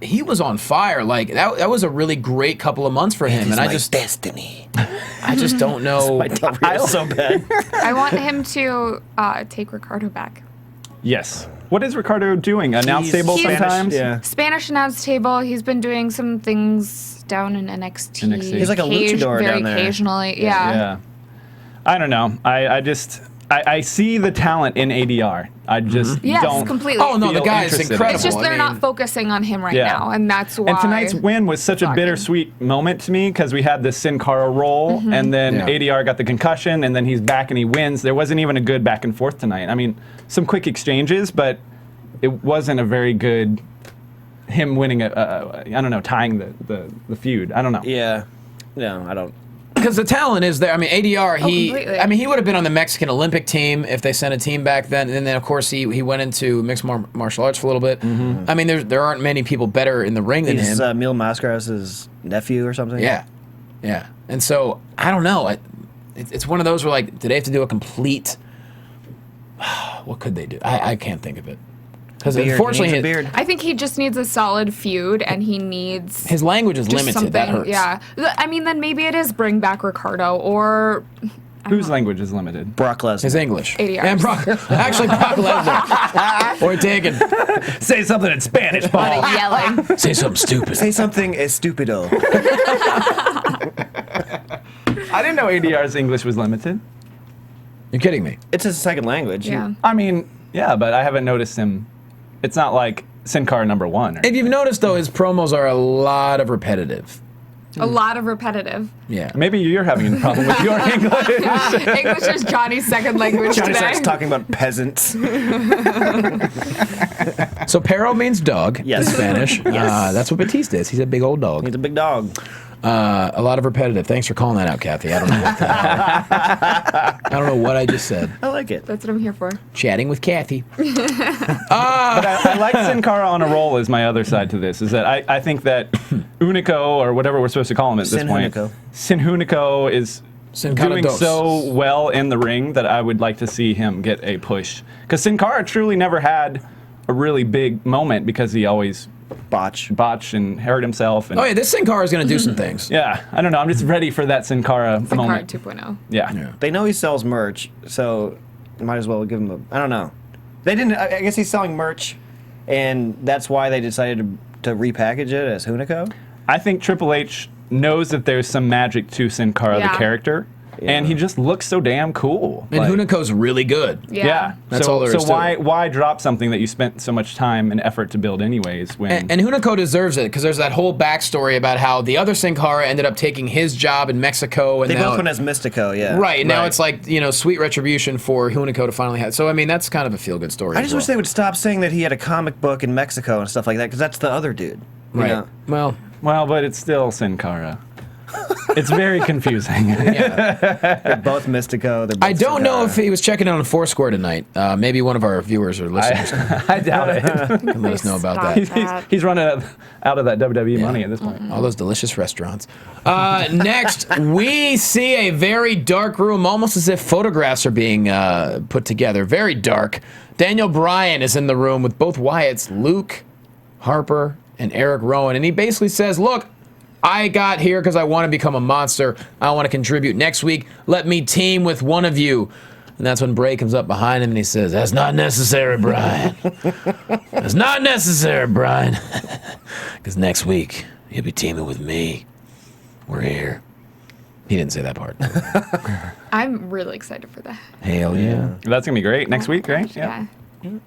he was on fire. Like, that was a really great couple of months for him. And I just... destiny. I just don't know. My Del Rio's so bad. I want him to take Ricardo back. Yes. What is Ricardo doing? Announce table sometimes? Yeah. Spanish announce table. He's been doing some things down in NXT. He's like a luchador very down there. Occasionally, yeah. I don't know. I see the talent in ADR. I just don't. Completely. Oh no, the guy is incredible. It's just they're not focusing on him right now, and that's why. And tonight's win was such a bittersweet moment to me because we had this Sin Cara roll, and then ADR got the concussion, and then he's back and he wins. There wasn't even a good back and forth tonight. I mean, some quick exchanges, but it wasn't a very good. Him winning I don't know, tying the feud. I don't know. Yeah. No, I don't. Because the talent is there. I mean, ADR, he would have been on the Mexican Olympic team if they sent a team back then. And then, of course, he went into mixed martial arts for a little bit. I mean, there aren't many people better in the ring than him. He's Mil Mascaras's nephew or something. Yeah. And so, I don't know. It's one of those where, like, do they have to do a complete... What could they do? I can't think of it. Because unfortunately, I think he just needs a solid feud, and he needs his language is limited. That hurts. Yeah, I mean, then maybe it is bring back Ricardo or whose language is limited? Brock Lesnar. His English. ADR. And Brock Lesnar. Or taken. Say something in Spanish, Paul. A lot of yelling. Say something stupid. Say something estupido. I didn't know ADR's English was limited. You're kidding me. It's his second language. Yeah. I mean, yeah, but I haven't noticed him. It's not like Sin Cara #1. If you've noticed, though, his promos are a lot of repetitive. A lot of repetitive. Yeah. Maybe you're having a problem with your English. English is Johnny's second language Johnny today. starts talking about peasants. So Perro means dog in Yes. Spanish. Yes. That's what Batista is. He's a big old dog. He's a big dog. A lot of repetitive. Thanks for calling that out, Cathy. I don't know what I don't know what I just said. I like it. That's what I'm here for. Chatting with Cathy. But I like Sin Cara on a roll is my other side to this, is that I think that Unico, or whatever we're supposed to call him at this point, Sin Unico is doing so well in the ring that I would like to see him get a push. Because Sin Cara truly never had a really big moment because he always botch and hurt himself. And, oh yeah, this Sin Cara is going to do some things. Yeah, I don't know. I'm just ready for that Sin Cara moment. Sin Cara 2.0. Yeah. They know he sells merch, so might as well give him a... I don't know. They didn't... I guess he's selling merch, and that's why they decided to repackage it as Hunico? I think Triple H knows that there's some magic to Sin Cara, the character. Yeah. And he just looks so damn cool. And Hunico's really good. Yeah. That's all there is to it. Why drop something that you spent so much time and effort to build anyways? When and Hunico deserves it, because there's that whole backstory about how the other Sin Cara ended up taking his job in Mexico. And they both went as Mystico, yeah. Right, and now it's like, sweet retribution for Hunico to finally have. So, I mean, that's kind of a feel-good story. I just wish they would stop saying that he had a comic book in Mexico and stuff like that, because that's the other dude. Right. Well, but it's still Sin Cara. It's very confusing. They're both Mystico. They're both I don't know if he was checking out on Foursquare tonight. Maybe one of our viewers or listeners I doubt it. Can let us know about that. He's running out of that WWE money at this point. All those delicious restaurants. Next, we see a very dark room, almost as if photographs are being put together. Very dark. Daniel Bryan is in the room with both Wyatts, Luke, Harper, and Eric Rowan, and he basically says, look, I got here because I want to become a monster. I want to contribute. Next week, let me team with one of you. And that's when Bray comes up behind him and he says, that's not necessary, Bryan. That's not necessary, Bryan. Because next week, you'll be teaming with me. We're here. He didn't say that part. I'm really excited for that. Hell yeah. That's going to be great. Next week, right? Yeah.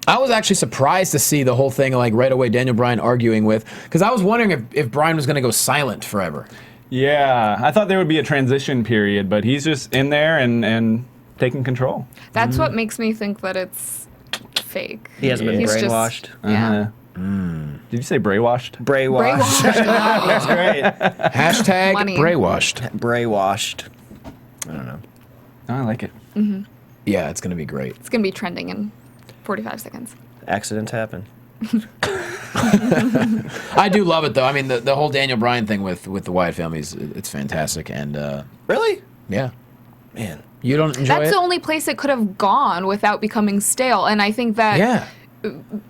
I was actually surprised to see the whole thing, like right away, Daniel Bryan arguing with, because I was wondering if Bryan was going to go silent forever. Yeah, I thought there would be a transition period, but he's just in there and taking control. That's what makes me think that it's fake. He hasn't been brainwashed. Yeah. Did you say brainwashed? Brainwashed. That's great. Hashtag Money. brainwashed. Brainwashed. I don't know. Oh, I like it. Mm-hmm. Yeah, it's going to be great. It's going to be trending in 45 seconds. Accidents happen. I do love it, though. I mean, the whole Daniel Bryan thing with the Wyatt family, it's fantastic. And really? Yeah. Man. You don't enjoy That's it? the only place it could have gone without becoming stale. And I think that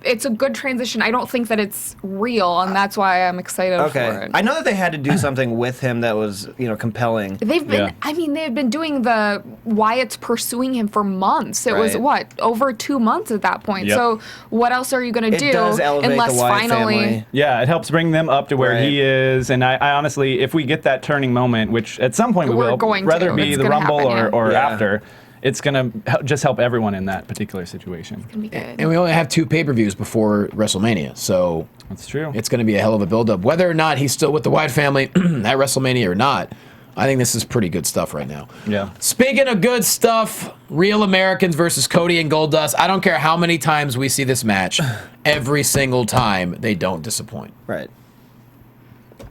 it's a good transition. I don't think that it's real, and that's why I'm excited for it. I know that they had to do something with him that was, compelling. They've been, they've been doing the Wyatts pursuing him for months. It was, over 2 months at that point. Yep. So what else are you going to do? It does elevate unless the Wyatt finally... family. Yeah, it helps bring them up to where he is. And I honestly, if we get that turning moment, which at some point we will, whether it be the Rumble or after, it's going to just help everyone in that particular situation. It's going to be good. And we only have 2 pay-per-views before WrestleMania, so that's true. It's going to be a hell of a build-up. Whether or not he's still with the Wyatt family at WrestleMania or not, I think this is pretty good stuff right now. Yeah. Speaking of good stuff, Real Americans versus Cody and Goldust. I don't care how many times we see this match. Every single time, they don't disappoint. Right.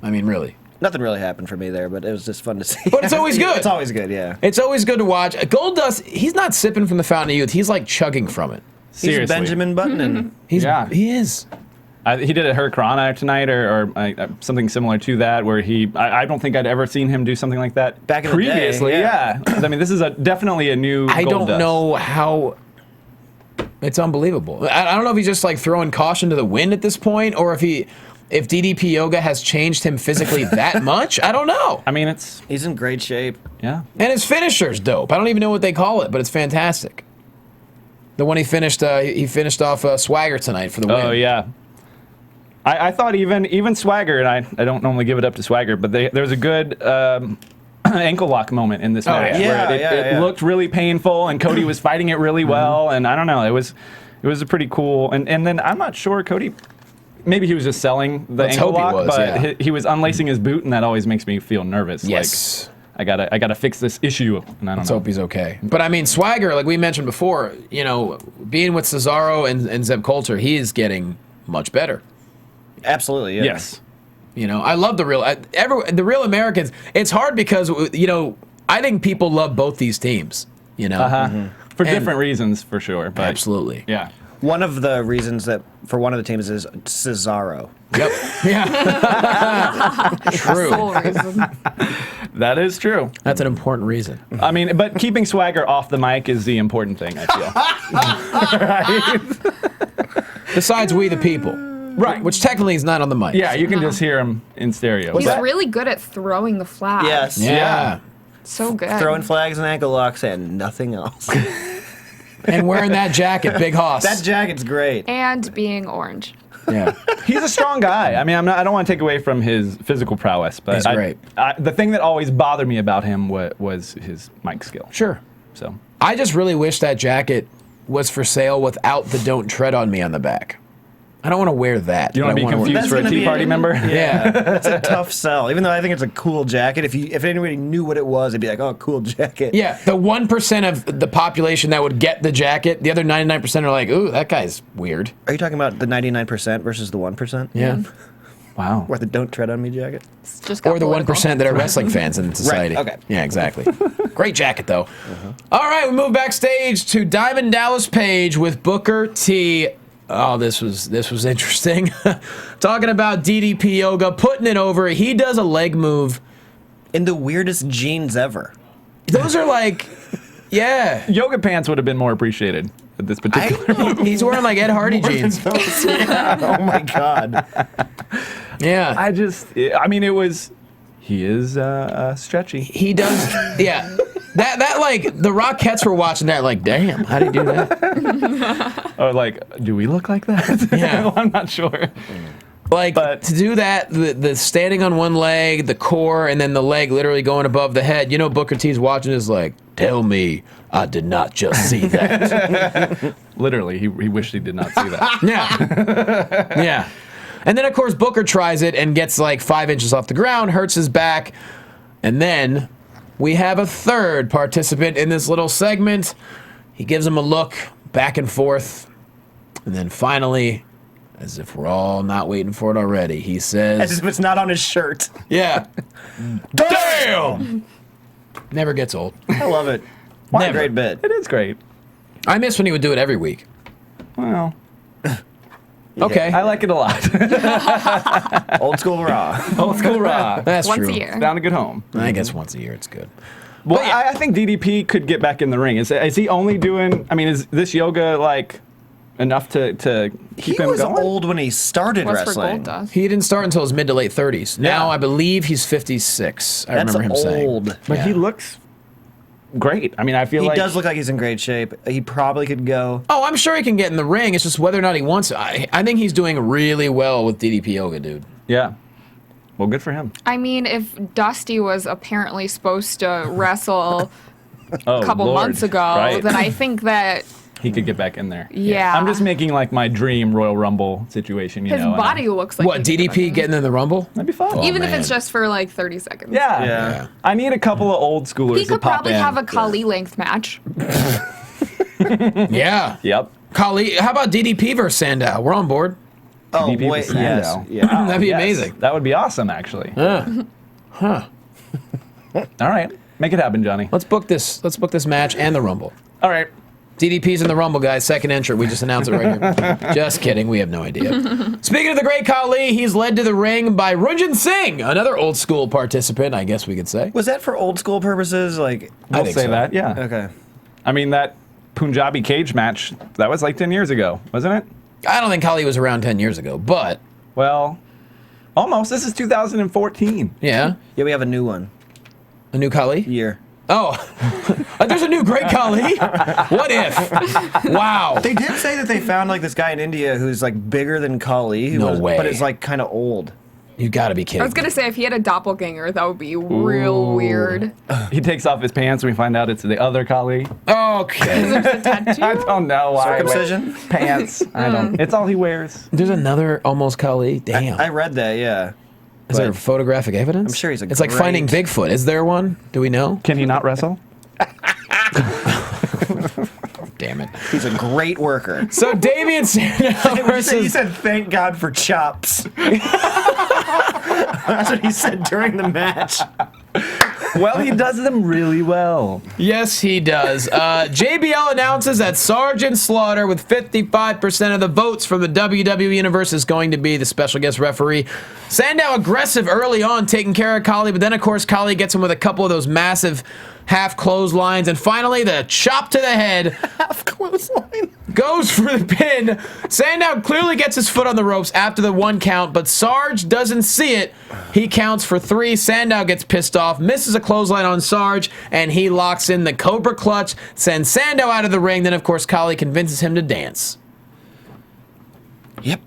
I mean, really. Nothing really happened for me there, but it was just fun to see. But it's always good. It's always good, yeah. It's always good to watch. Goldust, he's not sipping from the fountain of youth. He's like chugging from it. Seriously. He's Benjamin Button. He is. He did a Hurricane tonight or something similar to that, where I don't think I'd ever seen him do something like that back in previously. The day, yeah. I mean, this is definitely a new I Goldust. don't know how... It's unbelievable. I don't know if he's just like throwing caution to the wind at this point, or if DDP Yoga has changed him physically that much. I don't know. I mean, he's in great shape. Yeah. And his finisher's dope. I don't even know what they call it, but it's fantastic. The one he finished off Swagger tonight for the win. Oh, yeah. I thought even Swagger, and I don't normally give it up to Swagger, but there was a good ankle lock moment in this match where it looked really painful, and Cody was fighting it really well, and I don't know, it was a pretty cool, and then I'm not sure Cody, maybe he was just selling the ankle lock, but he was unlacing his boot, and that always makes me feel nervous. Yes. Like, I gotta fix this issue, and I don't know. Let's hope he's okay. But I mean, Swagger, like we mentioned before, being with Cesaro and Zeb Coulter, he is getting much better. Absolutely, yeah. Yes. You know, I love the real Americans. It's hard because, you know, I think people love both these teams, you know. For different reasons, for sure. But absolutely. Yeah. One of the reasons that for one of the teams is Cesaro. Yep. Yeah. True. Sole reason. That is true. That's an important reason. I mean, but keeping Swagger off the mic is the important thing, I feel. Besides we the people. Right. Which technically is not on the mic. Yeah, you can just hear him in stereo. He's really good at throwing the flag. Yes. Yeah. So good. Throwing flags and ankle locks and nothing else. And wearing that jacket, Big Hoss. That jacket's great. And being orange. Yeah. He's a strong guy. I mean, I don't want to take away from his physical prowess, but He's great. The thing that always bothered me about him was his mic skill. Sure. So I just really wish that jacket was for sale without the "Don't Tread on Me" on the back. I don't want to wear that. you don't but want to be I wanna confused for a Tea Party member? Yeah. That's a tough sell. Even though I think it's a cool jacket, if anybody knew what it was, they'd be like, "Oh, cool jacket." Yeah, the 1% of the population that would get the jacket, the other 99% are like, "Ooh, that guy's weird." Are you talking about the 99% versus the 1%? Yeah. Wow. Or the "Don't Tread on Me" jacket? It's just got Or the political. 1% that are wrestling fans in society. okay. Yeah, exactly. Great jacket, though. All right, we move backstage to Diamond Dallas Page with Booker T. Oh, this was interesting. Talking about DDP Yoga, putting it over. He does a leg move. In the weirdest jeans ever. Those are like, yeah. Yoga pants would have been more appreciated at this particular. He's wearing like Ed Hardy jeans. Oh my god. Yeah. I mean, he is stretchy. He does, yeah. That like, the Rockettes were watching that like, damn, how did he do that? Or like, do we look like that? Yeah. I'm not sure. Like, But- to do that, the standing on one leg, the core, and then the leg literally going above the head, you know Booker T's watching is like, tell me I did not just see that. Literally, he wished he did not see that. Yeah. Yeah. And then, of course, Booker tries it and gets like 5 inches off the ground, hurts his back, and then we have a third participant in this little segment. He gives him a look back and forth, and then finally, as if we're all not waiting for it already, he says, As if it's not on his shirt. yeah. Damn! Never gets old. I love it. What a Never. great bit. It is great. I miss when he would do it every week. Well, Okay. I like it a lot. Old school Raw. Old school Raw. That's Once true. a year. Down a good home. I guess once a year it's good. Well, I think DDP could get back in the ring. Is he only doing? I mean, is this yoga like enough to keep He him was going? old when he started What's for wrestling. Goldust? He didn't start until his mid to late 30s. Now Yeah. I believe he's 56. I That's remember him saying. old. But he Yeah. looks great. I mean, I feel He like does look like he's in great shape. He probably could go. Oh, I'm sure he can get in the ring. It's just whether or not he wants to. I think he's doing really well with DDP Yoga, dude. Yeah. Well, good for him. I mean, if Dusty was apparently supposed to wrestle Oh, a couple Lord. months ago, Right. then I think that He could get back in there. Yeah. I'm just making like my dream Royal Rumble situation. You his know, and body looks like What, he could DDP get getting in the Rumble? that'd be fun. Oh, even if man. it's just for like 30 seconds. Yeah. Yeah. I need a couple of old schoolers He to could pop probably in. have a Khali length match. Yeah. Yep. Khali, how about DDP versus Sandow? We're on board. Oh, DDP wait, for yes. Sandow. Yeah. That'd be Yes. amazing. That would be awesome, actually. Huh. All right. Make it happen, Johnny. Let's book this. Let's book this match and the Rumble. All right. DDP's in the Rumble, guys. Second entrant. We just announced it right here. Just kidding. We have no idea. Speaking of the Great Khali, he's led to the ring by Ranjit Singh, another old school participant, I guess we could say. Was that for old school purposes? Like, We'll think say so. that, yeah. okay. I mean, that Punjabi cage match, that was like 10 years ago, wasn't it? I don't think Khali was around 10 years ago, but Well, almost. This is 2014. yeah. Yeah, we have a new one. A new Khali? Year. Oh, there's a new Great Khali? What if? Wow. They did say that they found like this guy in India who's like bigger than Khali. No way. But is like kind of old. You gotta be kidding. I was gonna say if he had a doppelganger, that would be real weird. He takes off his pants and we find out it's the other Khali. Okay. I don't know why. Circumcision? Pants. I don't. It's all he wears. There's another almost Khali. Damn. I read that, yeah. Is there but- photographic evidence? I'm sure he's a It's like finding great- Bigfoot. Is there one? Do we know? Can he not wrestle? Damn it. He's a great worker. So Damian Sandow You versus said thank God for chops. That's what he said during the match. Well, he does them really well. Yes, he does. JBL announces that Sergeant Slaughter, with 55% of the votes from the WWE Universe, is going to be the special guest referee. Sandow aggressive early on, taking care of Khali, but then, of course, Khali gets him with a couple of those massive half clotheslines, and finally, the chop to the head. Half clothesline. Goes for the pin. Sandow clearly gets his foot on the ropes after the 1 count, but Sarge doesn't see it. He counts for 3. Sandow gets pissed off, misses a clothesline on Sarge, and he locks in the Cobra Clutch, sends Sandow out of the ring. Then, of course, Khali convinces him to dance. Yep,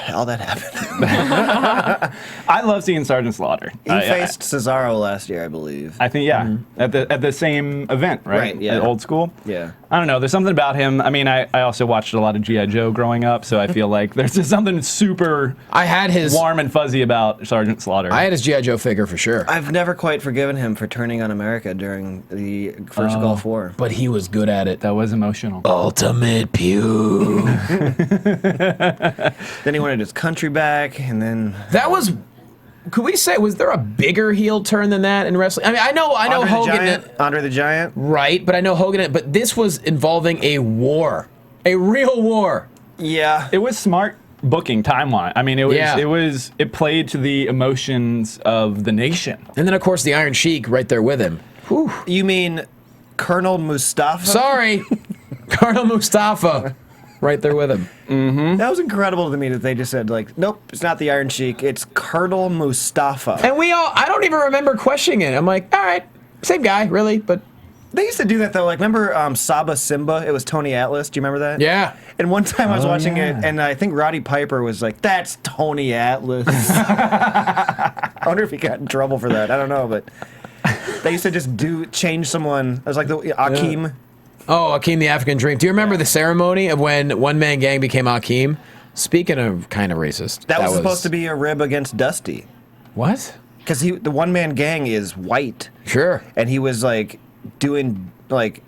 all that happened. I love seeing Sergeant Slaughter. He faced Cesaro last year, I believe. I think, yeah, at the same event, right? Right, yeah. At Old School. Yeah. I don't know. There's something about him. I mean, I also watched a lot of G.I. Joe growing up, so I feel like there's just something super I had his warm and fuzzy about Sergeant Slaughter. I had his G.I. Joe figure for sure. I've never quite forgiven him for turning on America during the first Gulf War. But he was good at it. That was emotional. Ultimate Pew. Then he wanted his country back, and then That was. Could we say, was there a bigger heel turn than that in wrestling? I mean, I know Hogan. Andre the Giant. Right, but I know Hogan. But this was involving a war, a real war. Yeah. It was smart booking time-wise. I mean, it played to the emotions of the nation. And then, of course, the Iron Sheik right there with him. Whew. You mean Colonel Mustafa? Sorry, Colonel Mustafa. Right there with him. Mm-hmm. That was incredible to me that they just said, like, nope, it's not the Iron Sheik, it's Colonel Mustafa. And I don't even remember questioning it. I'm like, all right, same guy, really, but. They used to do that, though. Like, remember Saba Simba? It was Tony Atlas. Do you remember that? Yeah. And one time I was watching it, and I think Roddy Piper was like, that's Tony Atlas. I wonder if he got in trouble for that. I don't know, but they used to just change someone. It was like the Akeem. Yeah. Oh, Akeem the African Dream. Do you remember the ceremony of when One Man Gang became Akeem? Speaking of kind of racist. That was supposed to be a rib against Dusty. What? Because the One Man Gang is white. Sure. And he was like doing like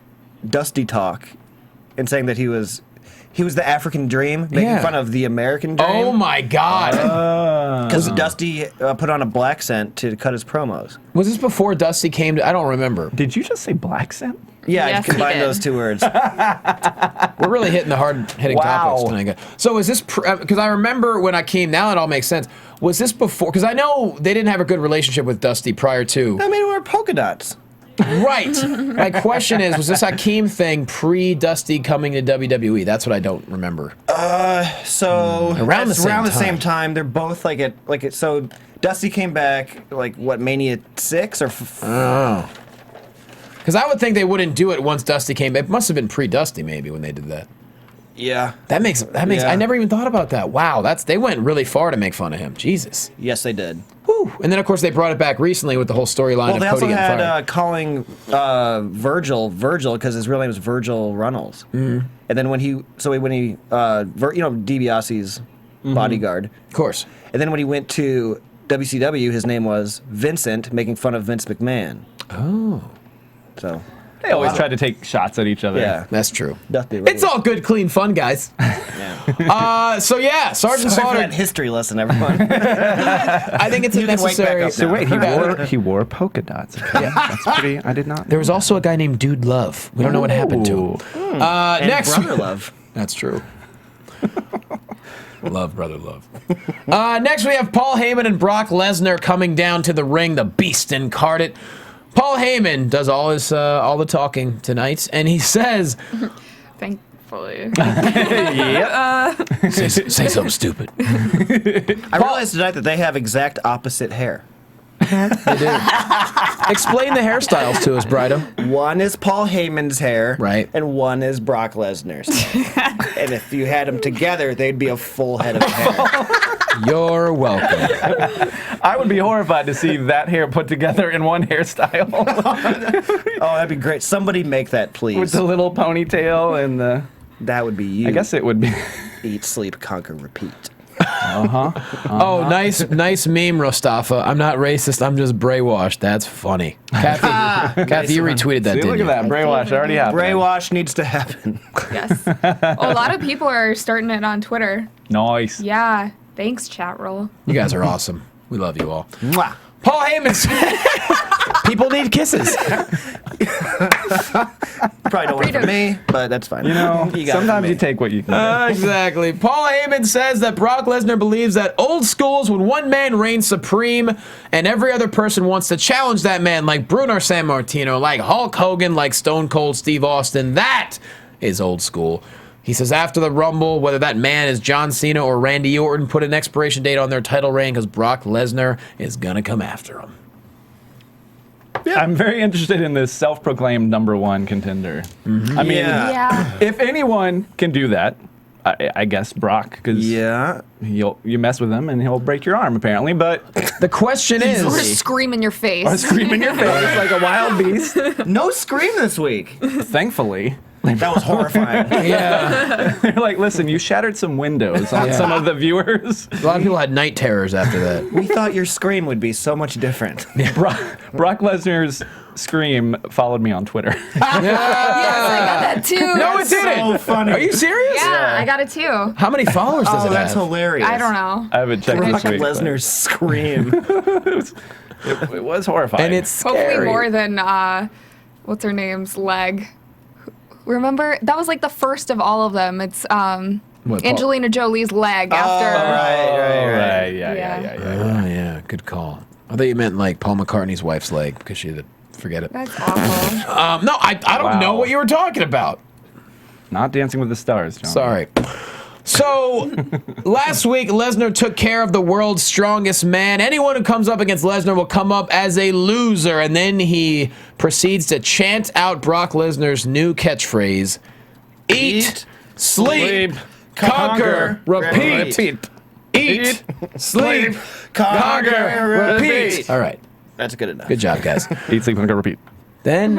Dusty talk and saying that he was the African Dream, making fun of the American Dream. Oh my God. Because Dusty put on a black scent to cut his promos. Was this before Dusty came to... I don't remember. Did you just say black scent? Yeah, Yes, I combined he did. those 2 words. We're really hitting the hard-hitting topics tonight. So is this... Because I remember when I came... Now it all makes sense. Was this before... Because I know they didn't have a good relationship with Dusty prior to... I mean, we're polka dots. Right. My question is, was this Akeem thing pre-Dusty coming to WWE? That's what I don't remember. So Around the same same time, they're both so Dusty came back Mania 6 or Oh. Because I would think they wouldn't do it once Dusty came. It must have been pre-Dusty maybe when they did that. Yeah. That makes. Yeah. I never even thought about that. Wow, they went really far to make fun of him. Jesus. Yes, they did. Whew. And then of course they brought it back recently with the whole storyline of Well, they Cody also getting had fired. calling Virgil because his real name was Virgil Runnels. Mm-hmm. And then when DiBiase's bodyguard. Of course. And then when he went to WCW, his name was Vincent, making fun of Vince McMahon. Oh. So They always tried to take shots at each other. yeah, That's true. Dusty. It's all good, clean fun, guys. Yeah. Sergeant Sorry for Slaughter. that history lesson, everyone. I think it's a You can wake back necessary. up now. So wait, he wore polka dots. Okay. That's pretty. I did not. There was also a guy named Dude Love. We don't know what happened to him. And Next, Brother Love. That's true. Love, brother, love. Next, we have Paul Heyman and Brock Lesnar coming down to the ring. The Beast incarnate. Paul Heyman does all the talking tonight, and he says, Thankfully. say something stupid. I realized tonight that they have exact opposite hair. They do. Explain the hairstyles to us, Brido. One is Paul Heyman's hair, Right. and one is Brock Lesnar's. And if you had them together, they'd be a full head of hair. You're welcome. I would be horrified to see that hair put together in one hairstyle Oh, that'd be great. Somebody make that, please. with the little ponytail and the. That would be you. I guess it would be. Eat, sleep, conquer, repeat. Oh, nice meme, Rostafa. I'm not racist. I'm just brainwashed. That's funny. Kathy, you retweeted that, See, didn't look you? at that brainwash already happened. Brainwash needs to happen. Yes. A lot of people are starting it on Twitter. Nice. Yeah. Thanks, chat roll. You guys are awesome. We love you all. Mwah. Paul Heyman said, people need kisses. Probably don't want it for me, but that's fine. You know, got it for sometimes me. you take what you can get. Exactly. Paul Heyman says that Brock Lesnar believes that old schools when one man reigns supreme and every other person wants to challenge that man, like Bruno Sammartino, like Hulk Hogan, like Stone Cold Steve Austin. That is old school. He says after the Rumble, whether that man is John Cena or Randy Orton, put an expiration date on their title reign because Brock Lesnar is going to come after him. I'm very interested in this self-proclaimed #1 contender. I mean, Yeah. if anyone can do that, I guess Brock, because Yeah. you mess with him and he'll break your arm apparently. But The question Or is, scream in your face. scream in your face like a wild beast. No Scream this week. Thankfully, That was horrifying. yeah, they're like, listen, you shattered some windows on some of the viewers. a lot of people had night terrors after that. We thought your Scream would be so much different. Brock Lesnar's scream followed me on Twitter. Yes, I got that too. No, it didn't. So funny. Are you serious? Yeah, I got it too. How many followers does Oh, it that's have? hilarious. I don't know. I haven't checked Brock this week. but Lesnar's Scream. It was horrifying. And it's Hopefully scary. more than what's her name's leg. Remember that was like the first of all of them. It's Paul? Angelina Jolie's leg after. right. Yeah. Oh yeah, good call. I thought you meant like Paul McCartney's wife's leg because she had to forget it. That's awful. No, I don't know Wow. what you were talking about. Not Dancing with the Stars, John. Sorry. So, last week, Lesnar took care of the world's strongest man. Anyone who comes up against Lesnar will come up as a loser. And then he proceeds to chant out Brock Lesnar's new catchphrase, Eat, sleep, conquer, repeat. Eat, sleep, conquer, repeat. All right. That's good enough. Good job, guys. Eat, sleep, and go repeat. Then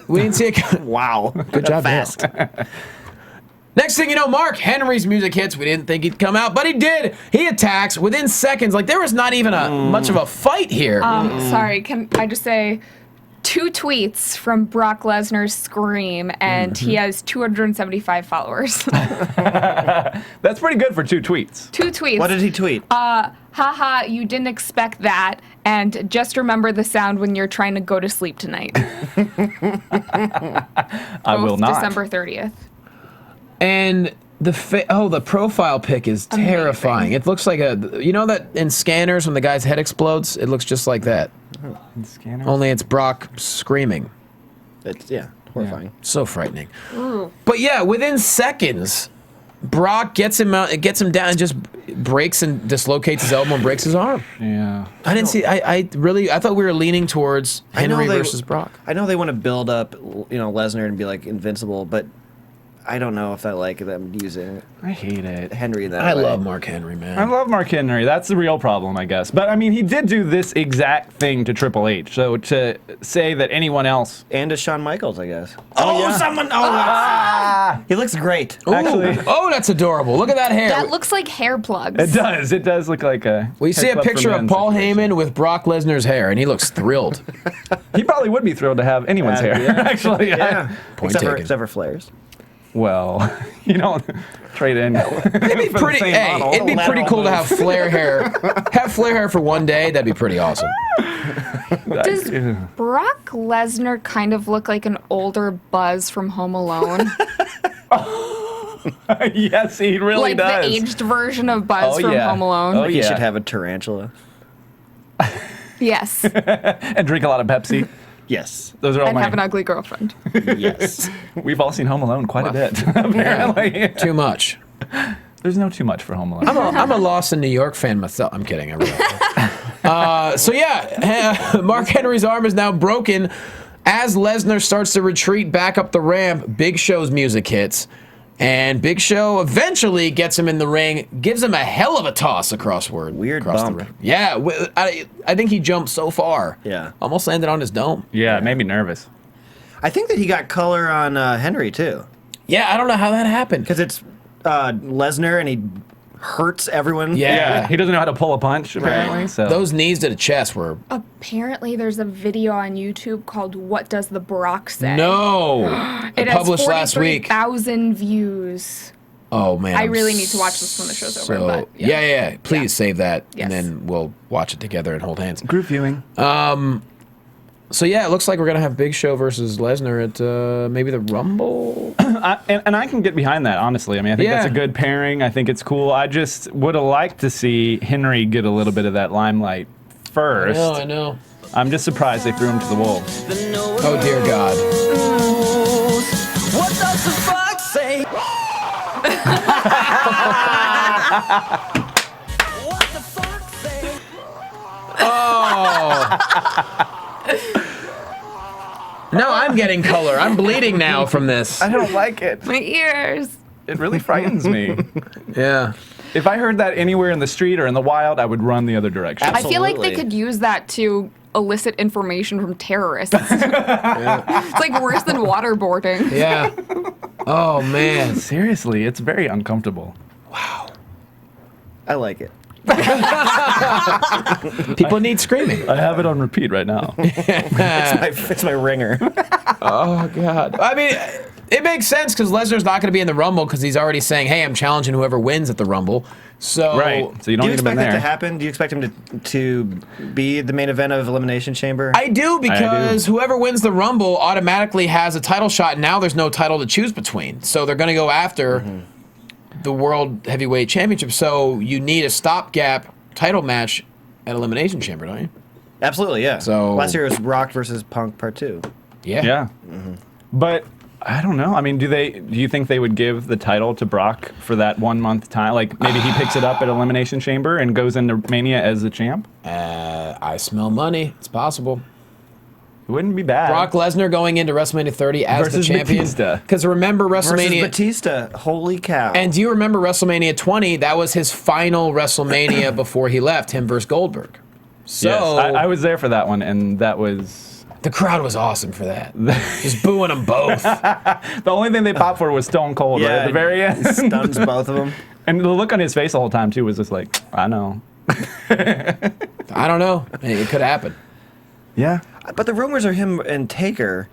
we didn't see it. Wow. Good job, Fast. Next thing you know, Mark Henry's music hits. We didn't think he'd come out, but he did. He attacks within seconds. Like, there was not even much of a fight here. Sorry, can I just say 2 tweets from Brock Lesnar's Scream, and he has 275 followers. That's pretty good for 2 tweets. 2 tweets. What did he tweet? Haha, you didn't expect that. And just remember the sound when you're trying to go to sleep tonight. I will not. December 30th. And the profile pic is terrifying. It looks like you know that in Scanners when the guy's head explodes, it looks just like that. Scanner. Only it's Brock screaming. It's, horrifying. So frightening. But yeah, within seconds, Brock gets him out, gets him down, and just breaks and dislocates his elbow and breaks his arm. Yeah. I didn't see. I thought we were leaning towards Henry versus Brock. I know they want to build up, Lesnar and be like invincible, but I don't know if I like them using I hate it. Henry in that I way. love Mark Henry, man. I love Mark Henry. That's the real problem, I guess. But I mean, he did do this exact thing to Triple H. So to say that anyone else, And to Shawn Michaels, I guess. Ah! He looks great. Ooh. Actually- Oh, that's adorable. Look at that hair. That looks like hair plugs. it does. It does look like a. We see hair a club for picture of men Paul situation. Heyman with Brock Lesnar's hair, and he looks thrilled. He probably would be thrilled to have anyone's hair. Yeah. Actually, Yeah. Point Except taken. for Flair's. Well, you don't trade in. It'd be for the pretty. same Hey, model. it'd be pretty cool to have Flair hair. Have Flair hair for one day. That'd be pretty awesome. Does Brock Lesnar kind of look like an older Buzz from Home Alone? Yes, he really like does. the aged version of Buzz Oh, from yeah. Home Alone? Oh, Like he yeah. should have a tarantula. Yes. And drink a lot of Pepsi. Yes. Those are all And my. have an ugly girlfriend. Yes. We've all seen Home Alone quite a bit, apparently. Too much. There's no too much for Home Alone. I'm a Lost in New York fan myself. I'm kidding. I really so yeah, Mark Henry's arm is now broken. As Lesnar starts to retreat back up the ramp, Big Show's music hits. And Big Show eventually gets him in the ring, gives him a hell of a toss across the bump. ring. Yeah, I think he jumped so far. Yeah. Almost landed on his dome. Yeah, it made me nervous. I think that he got color on Henry, too. Yeah, I don't know how that happened. Because it's Lesnar and he hurts everyone. Yeah. He doesn't know how to pull a punch, apparently. So Those knees to the chest were Apparently, there's a video on YouTube called "What Does the Brock Say?" no. It published has last week. 43,000 views. Oh man, I really need to watch this when the show's over. But yeah. Please save that, Yes. and then we'll watch it together and hold hands. Group viewing. So yeah, it looks like we're gonna have Big Show versus Lesnar at maybe the Rumble. And I can get behind that, honestly. I mean, I think that's a good pairing. I think it's cool. I just would have liked to see Henry get a little bit of that limelight first. I know. I'm just surprised they threw him to the wolves. Oh dear God. What does the fuck say? What the fuck say? No, I'm getting color. I'm bleeding now from this. I don't like it. my ears. It really frightens me. Yeah. If I heard that anywhere in the street or in the wild, I would run the other direction. I feel like they Absolutely. could use that to elicit information from terrorists. It's like worse than waterboarding. Yeah. Oh man. Seriously, it's very uncomfortable. I like it. People need screaming. I have it on repeat right now. It's my ringer. Oh God. I mean, it makes sense because Lesnar's not going to be in the Rumble because he's already saying, "Hey, I'm challenging whoever wins at the Rumble." So Right. So you don't Do you need him in expect that to there. happen? Do you expect him to be the main event of Elimination Chamber? I do because whoever wins the Rumble automatically has a title shot. And now there's no title to choose between, so they're going to go after the World Heavyweight Championship. So you need a stopgap title match at Elimination Chamber, don't you? Absolutely, yeah. So- last year was Rock versus Punk Part 2. Yeah. But I don't know. I mean, do you think they would give the title to Brock for that 1 month time? Like maybe he picks it up at Elimination Chamber and goes into Mania as the champ? I smell money. It's possible. It wouldn't be bad. Brock Lesnar going into WrestleMania 30 as Versus the champion. Batista. Because remember Versus WrestleMania. Batista. Holy cow. And do you remember WrestleMania 20? That was his final WrestleMania before he left, him versus Goldberg. So Yes, I was there for that one, and that was the crowd was awesome for that. Just booing them both. the only thing they popped for was Stone Cold right at the very end. He stuns both of them. And the look on his face the whole time too was just like, I know. I don't know. It could happen. Yeah. But the rumors are him and Taker.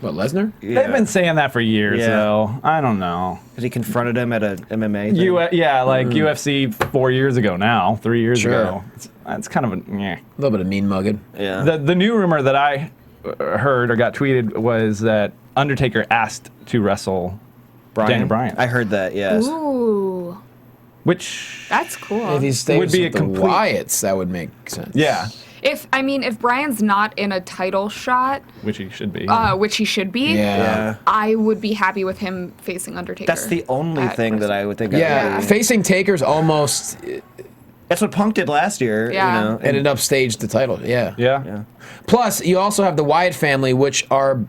What, Lesnar? Yeah. They've been saying that for years, Yeah. though. I don't know. Because he confronted him at a MMA thing. UFC 4 years ago now, 3 years Sure. ago. It's kind of a A little bit of mean mugging. Yeah. The new rumor that I heard or got tweeted was that Undertaker asked to wrestle Daniel Bryan, I heard that, yes. Ooh, which that's cool. If he stays Would be with a the complete- Wyatts, that would make sense. yeah, If Brian's not in a title shot, which he should be. which he should be, Yeah. I would be happy with him facing Undertaker. That's the only at thing that I would think Yeah, I would. facing Taker's almost That's what Punk did last year. Yeah. You know, and- ended up staged the title. Yeah. yeah. Plus, you also have the Wyatt family, which are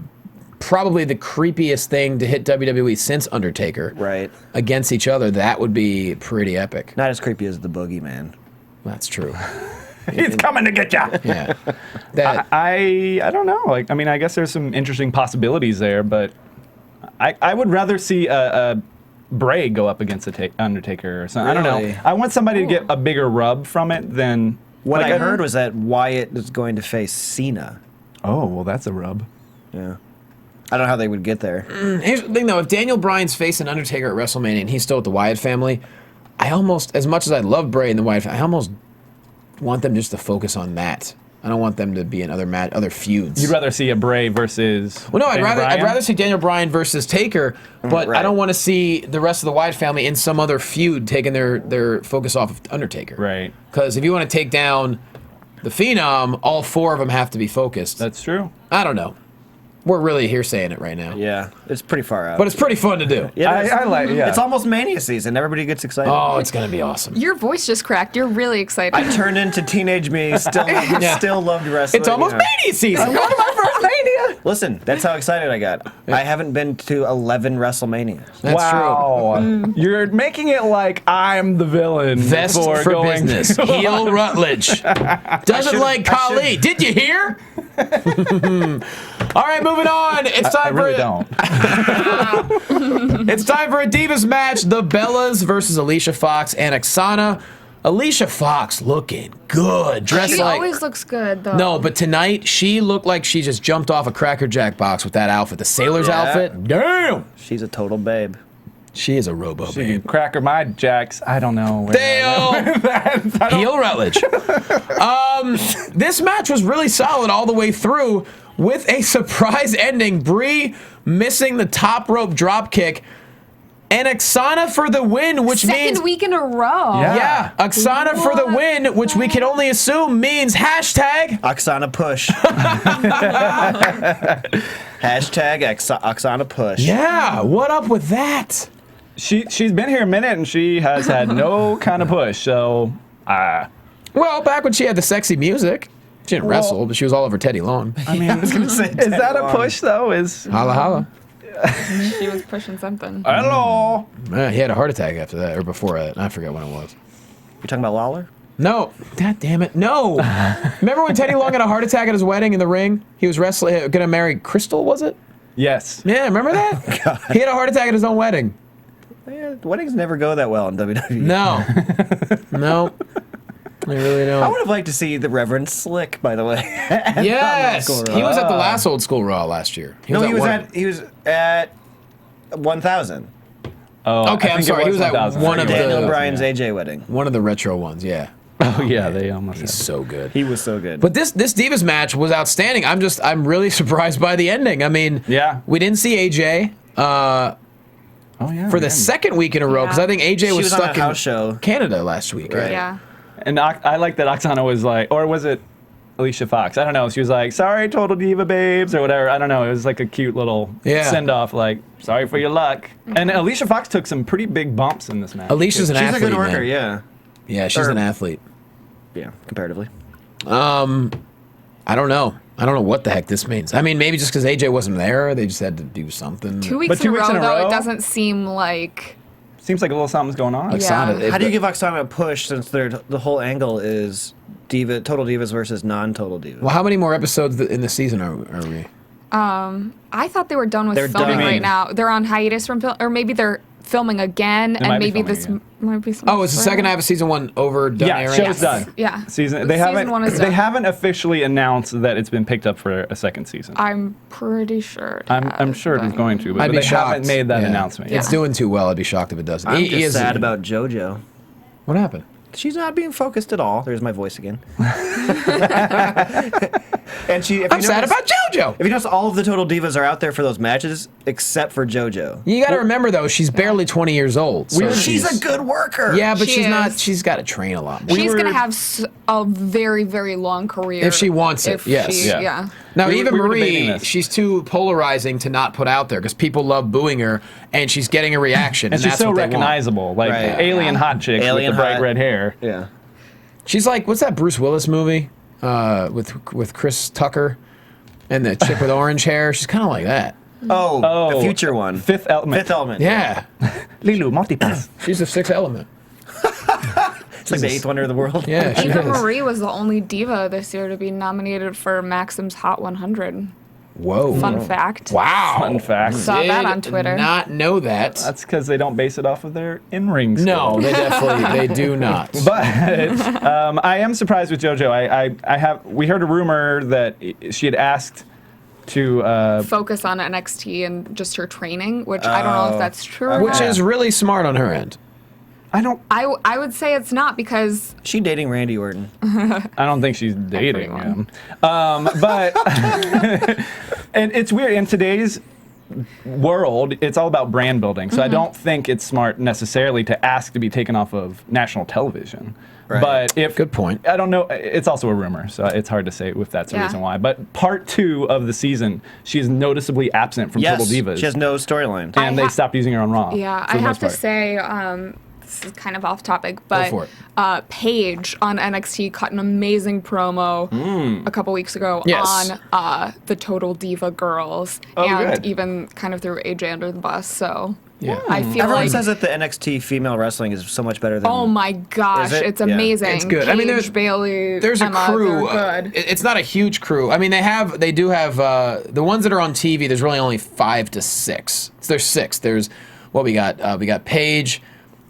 probably the creepiest thing to hit WWE since Undertaker. Right. Against each other, that would be pretty epic. Not as creepy as the Boogeyman. That's true. He's coming to get ya. Yeah. That I don't know. Like, I mean, I guess there's some interesting possibilities there, but I would rather see a Bray go up against the Undertaker or something. I don't Really? know. I want somebody to get a bigger rub from it than What like I heard was that Wyatt was going to face Cena. Oh, well, that's a rub. Yeah. I don't know how they would get there. Here's the thing, though. If Daniel Bryan's facing Undertaker at WrestleMania and he's still with the Wyatt family, I almost, as much as I love Bray and the Wyatt family, I almost want them just to focus on that. I don't want them to be in other feuds. You'd rather see a Bray versus. Well, no, I'd Daniel Bryan? rather see Daniel Bryan versus Taker, but right. I don't want to see the rest of the Wyatt family in some other feud taking their focus off of Undertaker. Right. Because if you want to take down the Phenom, all four of them have to be focused. That's true. I don't know. We're really here saying it right now. Yeah. It's pretty far out. But it's pretty fun to do. Yeah, it is. I like. Yeah. It's almost Mania season. Everybody gets excited. Oh, it's going to be awesome. Your voice just cracked. You're really excited. I turned into teenage me. Still loved wrestling. It's almost you know. Mania season. Go to my first Mania. Listen, that's how excited I got. I haven't been to 11 WrestleManias. That's wow. You're making it like I'm the villain. Vest for for going business. Heel Rutledge. Doesn't like Khali. Did you hear? All right, moving on. It's time I really for don't. It's time for a Divas match. The Bellas versus Alicia Fox and Oksana. Alicia Fox looking good. Dressed she like always looks good, though. no, but tonight she looked like she just jumped off a Cracker Jack box with that outfit. The sailor's Yeah. outfit. Damn. She's a total babe. She is a robo She babe. can crack her my jacks. I don't know. where Dale! Heel Rutledge. This match was really solid all the way through with a surprise ending. Brie missing the top rope drop kick. And Oksana for the win, which means... Second week in a row. Yeah, Oksana for the win, which we can only assume means hashtag... Oksana push. Hashtag Oksana push. Yeah, what up with that? She's been here a minute and she has had no kind of push. So, Well, back when she had the sexy music, she didn't wrestle, but she was all over Teddy Long. I mean, is that a push though? Holla, holla. She was pushing something. Hello. He had a heart attack after that, or before that. I forget when it was. You talking about Lawler? No. God damn it. No. Remember when Teddy Long had a heart attack at his wedding in the ring? He was going to marry Crystal, was it? Yes. Yeah, remember that? God. He had a heart attack at his own wedding. Yeah, weddings never go that well in WWE. No. No. I really don't. I would have liked to see the Reverend Slick, by the way. Yes. He was at the last Old School Raw last year. He was at 1,000. Oh, Okay, I'm sorry. He was at 1000. one of Daniel the Bryan's AJ wedding. one of the retro ones, yeah. Oh yeah, they almost. He's so good. He was so good. But this Divas match was outstanding. I'm really surprised by the ending. I mean, Yeah. we didn't see AJ Oh yeah. for the second week in a row because I think AJ She was was on stuck a house in show. Canada last week. Right? Yeah. And I like that Oksana was like, or was it Alicia Fox? I don't know. She was like, "Sorry, Total Diva babes," or whatever. I don't know. It was like a cute little send off, like, "Sorry for your luck." And Alicia Fox took some pretty big bumps in this match. Alicia's an She's athlete. a good worker, man. yeah. Yeah, she's Or- an athlete. Yeah, comparatively. I don't know. I don't know what the heck this means. I mean, maybe just because AJ wasn't there, they just had to do something. 2 weeks, But 2 in, weeks a row, in a though, row? it doesn't seem like... Seems like a little something's going on. Oksana, How do you give Oksana a push since the whole angle is Total Divas versus non-Total Divas? Well, how many more episodes in the season are we? I thought they were done with They're filming done. right now. They're on hiatus from film, or maybe they're filming again, and might be maybe filming this again. might be some. Oh, is the second half of season 1 over? Done Yeah, airing? show's done. Yeah. Season. They Season 1 is haven't. They done. haven't officially announced that it's been picked up for a second season. I'm pretty sure. I'm sure it's going to, but I'd be they shocked. haven't made that Yeah. announced. It's doing too well. I'd be shocked if it doesn't. I'm He just is- sad about JoJo. What happened? She's not being focused at all. There's my voice again. And I'm sad about JoJo. If you notice, all of the Total Divas are out there for those matches, except for JoJo. You got to remember though, she's barely 20 years old. So She's a good worker. Yeah, but She she's not. is. She's got to train a lot more. She's gonna have a very, very long career If she wants it, if yes. she- Yeah. yeah. Now, We were- even we were debating Marie, this. she's too polarizing to not put out there because people love booing her, and she's getting a reaction, And she's that's so what they want. recognizable, like Right. alien hot chick Alien with the bright hot. red hair. Yeah. She's like, what's that Bruce Willis movie with Chris Tucker and the chick with orange hair? She's kind of like that. Oh, the future one. Fifth Element. Fifth Element. Yeah, Lilu, multipass. she's the Sixth Element. It's like the eighth wonder of the world. Yeah, she Eva is. Marie was the only diva this year to be nominated for Maxim's Hot 100. Whoa. Fun fact. Wow. Fun fact. Saw that Did on Twitter. Not know that. That's because they don't base it off of their in-ring No, skills. they definitely they do not. But I am surprised with JoJo. We heard a rumor that she had asked to Focus on NXT and just her training, which I don't know if that's true or Which not. is really smart on her end. I would say it's not because She dating Randy Orton. I don't think she's dating Everyone. him. But and it's weird in today's world, it's all about brand building. So I don't think it's smart necessarily to ask to be taken off of national television. Right. But if Good point. I don't know. It's also a rumor, so it's hard to say if that's the Yeah. reason why. But part 2 of the season, she's noticeably absent from Yes. Total Divas, She has no storyline. and they stopped using her on Raw. yeah, for I the have most to part. say this is kind of off topic, but for it. Paige on NXT cut an amazing promo a couple weeks ago Yes. on the Total Diva girls Oh, and good. even kind of threw AJ under the bus. So Yeah. I feel Everyone like says that the NXT female wrestling is so much better than. oh my gosh, Is it? it's Yeah. amazing. It's good. Paige, I mean, there's- Bailey, There's a Emma, crew. they're good. It's not a huge crew. I mean, they do have the ones that are on TV. There's really only 5 to 6. There's 6. There's what we got. We got Paige,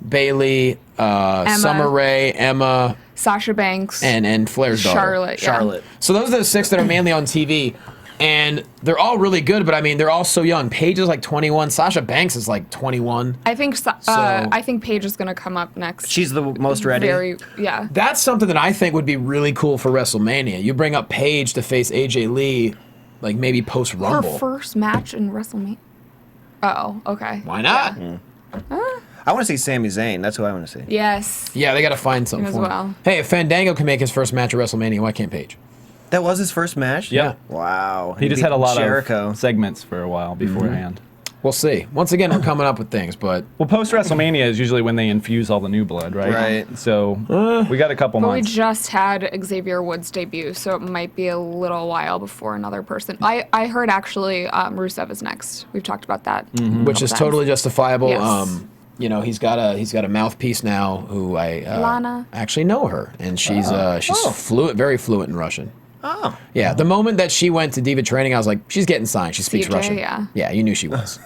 Bailey, Summer Rae, Emma, Sasha Banks, and Flair's daughter. Charlotte. Yeah. Charlotte. So those are the 6 that are mainly on TV. And they're all really good, but I mean, they're all so young. Paige is like 21. Sasha Banks is like 21. I think I think Paige is gonna come up next. She's the most ready. Yeah. That's something that I think would be really cool for WrestleMania. You bring up Paige to face AJ Lee, like maybe post Her Rumble. first match in WrestleMania. Oh, okay. Why not? I want to see Sami Zayn. That's who I want to see. Yes. Yeah, they got to find something As for him. well. Hey, if Fandango can make his first match at WrestleMania, why can't Paige? That was his first match? Yeah. Wow. He just had a lot Jericho. of segments for a while beforehand. We'll see. Once again, we're coming up with things, but Well, post WrestleMania is usually when they infuse all the new blood, right? Right. So we got a couple But we months. just had Xavier Woods debut, so it might be a little while before another person. I heard actually Rusev is next. We've talked about that. which is totally justifiable. Yes. You know, he's got a mouthpiece now who I Lana. actually know her, and she's fluent, very fluent in Russian. Oh. Yeah, the moment that she went to Diva training, I was like, she's getting signed. She speaks CJ, Russian. yeah. Yeah, you knew she was.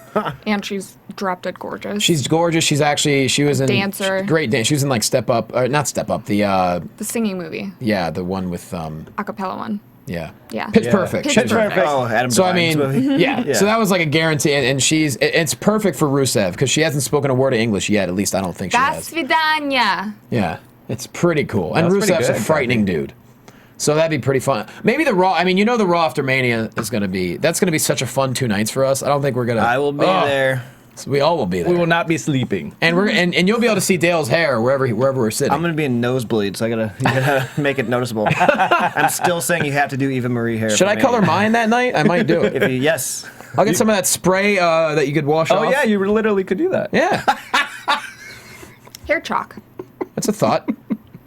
And she's drop dead gorgeous. She's gorgeous. She was in Dancer. Great dance. She was in like Step Up, or not Step Up. The the singing movie, the one with acapella one. yeah, Yeah. Pitch Yeah. Perfect. Pitch Perfect. Oh, Adam So I Devine's mean, movie. yeah. So that was like a guarantee, and it's perfect for Rusev because she hasn't spoken a word of English yet. At least I don't think she Das has. vidanya. Yeah, it's pretty cool. And That's pretty Rusev's a good, frightening dude. So that'd be pretty fun. Maybe the Raw. I mean, the Raw after Mania is gonna be such a fun 2 nights for us. I don't think we're gonna. I will be there. So we all will be there. We will not be sleeping. And and you'll be able to see Dale's hair wherever we're sitting. I'm going to be in nosebleed, so you gotta make it noticeable. I'm still saying you have to do Eva Marie hair. Should for I me. color mine that night? I might do it. Yes. I'll get some of that spray that you could wash off. Oh yeah, you literally could do that. Yeah, Hair chalk. that's a thought.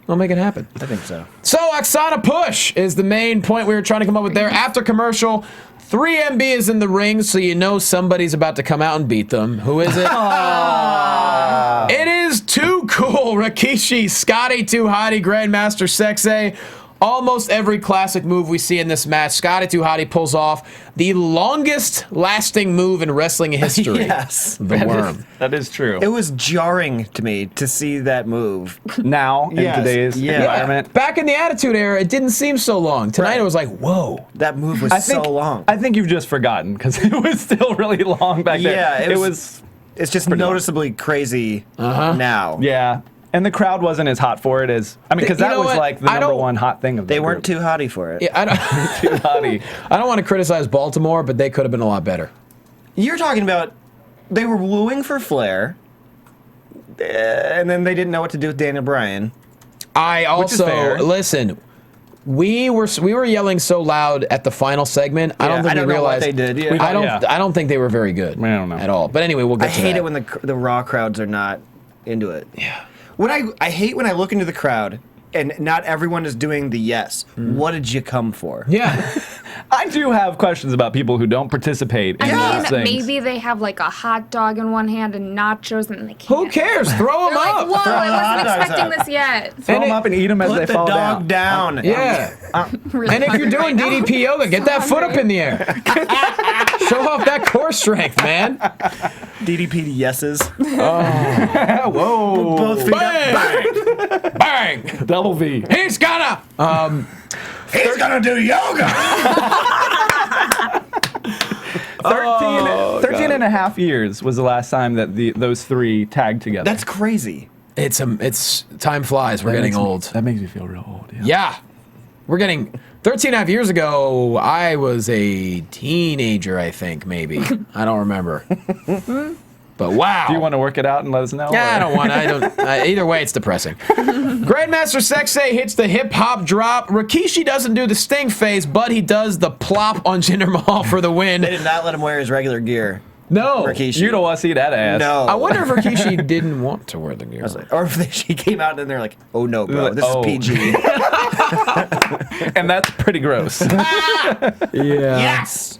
I'll make it happen. I think so. So Oksana Push is the main point we were trying to come up with there. After commercial, 3MB is in the ring, so you know somebody's about to come out and beat them. Who is it? It is Too Cool, Rikishi, Scotty Too Hottie, Grandmaster Sexay. Almost every classic move we see in this match, Scotty Too Hottie pulls off the longest lasting move in wrestling history. Yes. The worm. That is true. It was jarring to me to see that move. Now in Yes, today's yeah. environment. Back in the Attitude Era, it didn't seem so long. Tonight it was like, whoa. That move was so long. I think you've just forgotten because it was still really long back there. Yeah, it was. It's just noticeably crazy now. Yeah, and the crowd wasn't as hot for it as because You that know was what? like the I number don't- one hot thing of the They weren't group. too hotty for it. Yeah, I don't, too hotty. I don't want to criticize Baltimore, but they could have been a lot better. You're talking about they were wooing for Flair, and then they didn't know what to do with Daniel Bryan. I is also fair. listen. We were yelling so loud at the final segment. I Yeah, don't think I don't we know what realized they did, yeah. I don't think they were very good. I don't know. At all. But anyway, we'll get I to hate that. it when the Raw crowds are not into it. Yeah. I hate when I look into the crowd and not everyone is doing the yes. What did you come for? Yeah. I do have questions about people who don't participate in I these mean, things. maybe they have like a hot dog in one hand and nachos, and they can't. Who cares? Throw them They're up. like, whoa, I hot wasn't dogs expecting up. this yet. Throw And them it- up and eat them as they Put the fall dog down. Yeah. Really And if you're hungry doing right now. DDP yoga, get that foot up in the air. Show off that core strength, man. DDP to yeses. Whoa! Both feet up. Bang! Bang! Double V. He's gonna. He's gonna do yoga. 13 and a half years was the last time that those three tagged together. That's crazy. It's time flies. We're getting old. That makes me feel real old. Yeah. We're getting 13 and a half years ago, I was a teenager, I think, maybe. I don't remember. But wow. Do you want to work it out and let us know? Yeah, I or- don't want. Either way, it's depressing. Grandmaster Sexay hits the hip hop drop. Rikishi doesn't do the Sting face, but he does the plop on Jinder Mahal for the They win. did not let him wear his regular gear. No. Rikishi. You don't want to see that ass. No. I wonder if Rikishi didn't want to wear the gear. Or if she came out and they're like, "Oh no, bro, this Oh. is PG." And that's pretty gross. Yeah. Yes.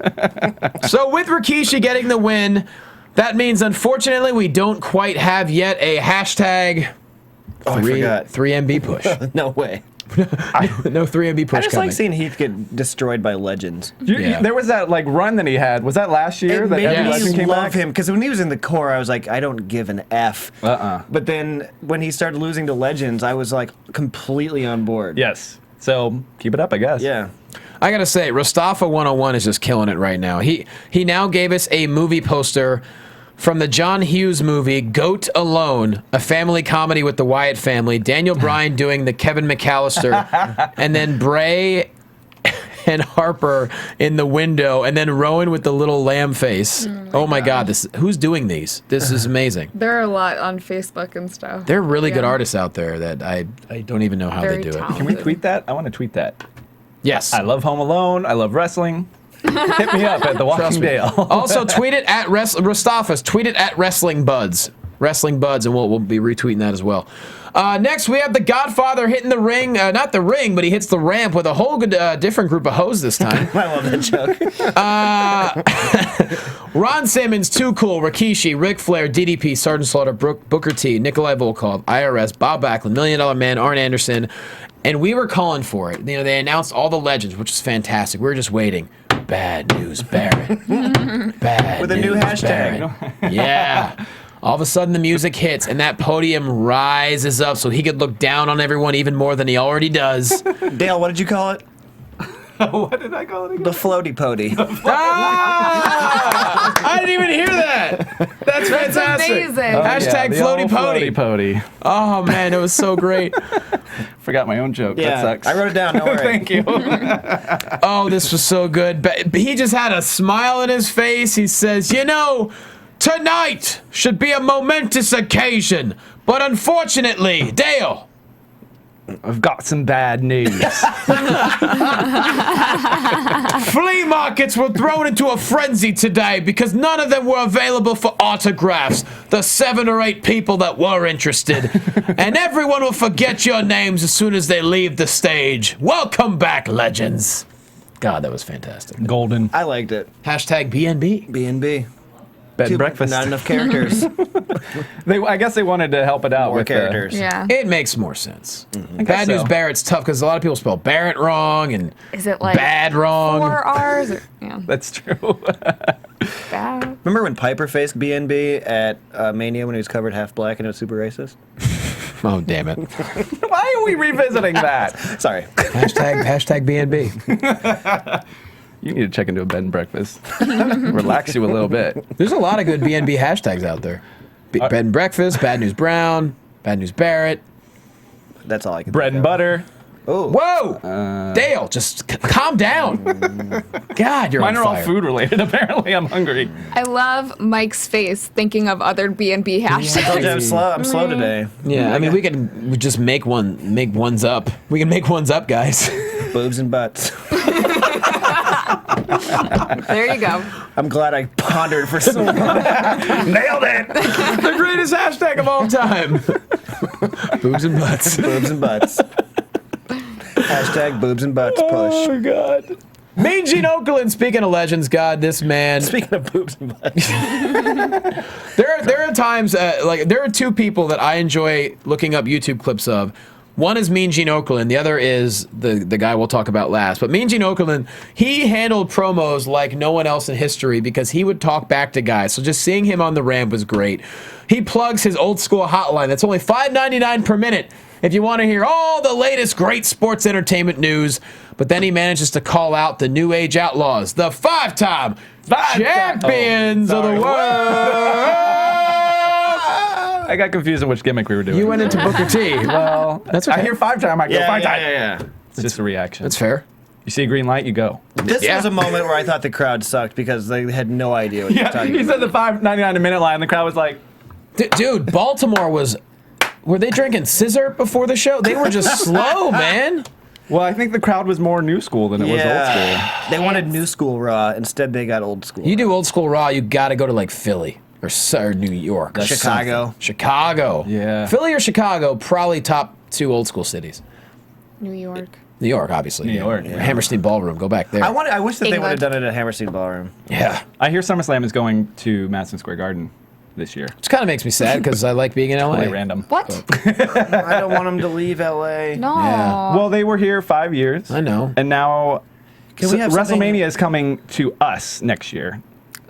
So with Rikishi getting the win, that means unfortunately we don't quite have yet a hashtag Oh, I forgot. 3MB push. No way. No 3MB push I just coming. like seeing Heath get destroyed by legends. Yeah. There was that like run that he had. Was that last year It that made every Yes. legend me came love back? him because when he was in the core, I was like, I don't give an F. But then when he started losing to legends, I was like completely on board. Yes. So keep it up, I guess. Yeah. I gotta say, Mustafa 101 is just killing it right now. He now gave us a movie poster from the John Hughes movie Goat Alone, a family comedy with the Wyatt family. Daniel Bryan doing the Kevin McAllister, and then Bray and Harper in the window, and then Rowan with the little lamb face. Oh my God, who's doing these? This is amazing. There are a lot on Facebook and stuff. There are really good artists out there that I don't even know how Very they do it. talented. Can we tweet that? I want to tweet that. Yes. I love Home Alone. I love wrestling. Hit me up at the Walking Dale. Also, tweet it at Mustafa's. Tweet it at Wrestling Buds. Wrestling Buds, and we'll be retweeting that as well. Next, we have the Godfather hitting the ring. Not the ring, but he hits the ramp with a whole different group of hoes this time. I love that joke. Ron Simmons, Too Cool, Rikishi, Ric Flair, DDP, Sergeant Slaughter, Booker T, Nikolai Volkov, IRS, Bob Backlund, $1 Million Man, Arn Anderson, and we were calling for it. You know, they announced all the legends, which is fantastic. We were just waiting. Bad News Barrett. Bad With a new News hashtag. Barrett. Yeah. All of a sudden, the music hits, and that podium rises up so he could look down on everyone even more than he already does. Dale, what did you call it? What did I call it again? The floaty pody. I didn't even hear that. That's fantastic. amazing. Hashtag the floaty old pody. Pody. Oh, man, it was so great. Forgot my own joke. That sucks. I wrote it down. Don't worry. Thank you. Oh, this was so good. But he just had a smile on his face. He says, you know, tonight should be a momentous occasion. But unfortunately, Dale, I've got some bad news. flea markets were thrown into a frenzy today because none of them were available for autographs. The 7 or 8 people that were interested. And everyone will forget your names as soon as they leave the stage. Welcome back, legends. God, that was fantastic. Golden. I liked it. Hashtag BNB. B&B. Bed and breakfast. Not enough characters. I guess they wanted to help it out More with characters. Yeah. It makes more sense. guess Bad News so. Barrett's tough because a lot of people spell Barrett wrong and Is it like bad wrong. 4 R's? Or, yeah. That's true. Bad. Remember when Piper faced B&B at Mania when he was covered half black and it was super racist? Oh, damn it. Why are we revisiting that? Sorry. Hashtag BNB. You need to check into a bed and breakfast. Relax you a little bit. There's a lot of good BNB hashtags out there. Bed and Breakfast, Bad News Brown, Bad News Barrett. That's all I can Bread and butter. Oh. Whoa! Dale, just calm down. God, you're Mine on are all fire. food related. Apparently, I'm hungry. I love Mike's face thinking of other B&B I told hashtags. you I'm slow today. Yeah, I mean, we can just make ones up. We can make ones up, guys. Boobs and butts. There you go. I'm glad I pondered for so long. Nailed it. The greatest hashtag of all time. Boobs and butts. Boobs and butts. Hashtag boobs and butts push. Oh, God. Mean Gene Okerlund, speaking of legends, God, this man. Speaking of boobs and butts. There are times, like, there are 2 people that I enjoy looking up YouTube clips of. One is Mean Gene Okerlund, the other is the guy we'll talk about last. But Mean Gene Okerlund, he handled promos like no one else in history because he would talk back to guys. So just seeing him on the ramp was great. He plugs his old school hotline. That's only $5.99 per minute if you want to hear all the latest great sports entertainment news. But then he manages to call out the New Age Outlaws, the 5-time champions of the world. I got confused on which gimmick we were doing. You went into Booker T. Well, That's okay. I hear 5-time. I go 5-time. yeah. It's just a reaction. That's fair. You see a green light, you go. This Yeah. was a moment where I thought the crowd sucked because they had no idea what they were Yeah, talking he about. said the $5.99 a minute line. The crowd was like, Dude, Baltimore was. Were they drinking scissor before the show? They were just slow, man. well, I think the crowd was more new school than it was old school. They wanted new school Raw. Instead, they got old school. You do old school Raw, you got to go to like Philly or New York. Or Chicago. something. Chicago. Yeah. Philly or Chicago, probably top 2 old school cities. New York. New York, obviously. New York, yeah. Hammerstein Ballroom, go back there. I wish that they would have England. done it at Hammerstein Ballroom. Yeah. I hear SummerSlam is going to Madison Square Garden this year. Which kind of makes me sad because I like being in LA. Totally random. What? I don't want them to leave LA. No. Yeah. Well, they were here 5 years. I know. And now Can we have something- WrestleMania is coming to us next year.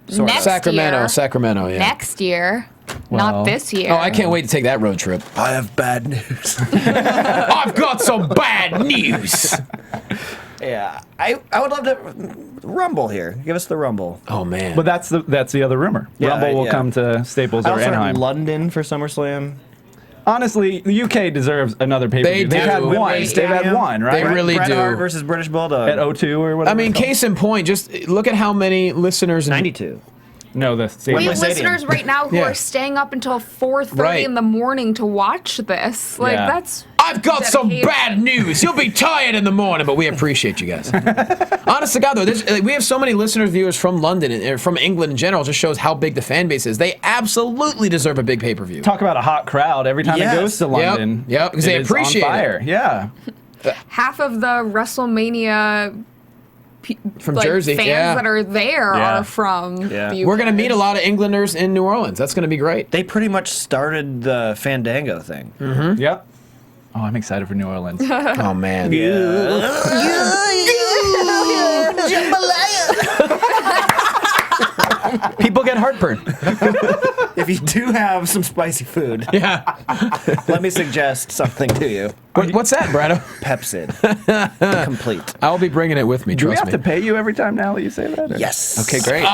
Next year. Sacramento, yeah. Next year. Well- Not this year. Oh, I can't wait to take that road trip. I have bad news. I've got some bad news. Yeah, I would love to Rumble here. Give us the Rumble. Oh man. But that's the other rumor. Yeah, Rumble will yeah. come to Staples I or also heard Anaheim. London for SummerSlam. Honestly, the UK deserves another pay-per-view. They They've had do. one. Wembley They've had Stadium. one, right? They really Bret do. Hart versus British Bulldog. At O2 or whatever. I mean, it's called. case in point, just look at how many listeners. 92. No, the We Staples. have Stadium. listeners right now who Yeah. are staying up until 4:30 Right. in the morning to watch this. Like, Yeah. that's... I've got some dedication. bad news. You'll be tired in the morning, but we appreciate you guys. Honest to God, though, we have so many listeners, viewers from London and from England in general. It just shows how big the fan base is. They absolutely deserve a big pay-per-view. Talk about a hot crowd every time Yes. it goes to London. Yep, 'cause they It is appreciate on it. fire. Yeah. Half of the WrestleMania From Jersey, fans yeah. that are there Yeah. are from Yeah. the UK. We're going to meet a lot of Englanders in New Orleans. That's going to be great. They pretty much started the Fandango thing. Yep. Oh, I'm excited for New Orleans. Oh, man. People get heartburn. If you do have some spicy food, Yeah. let me suggest something to you. What's that, Brado? Pepsid. Complete. I'll be bringing it with me, Do we trust have me. to pay you every time now that you say that? or- Yes. Okay, great.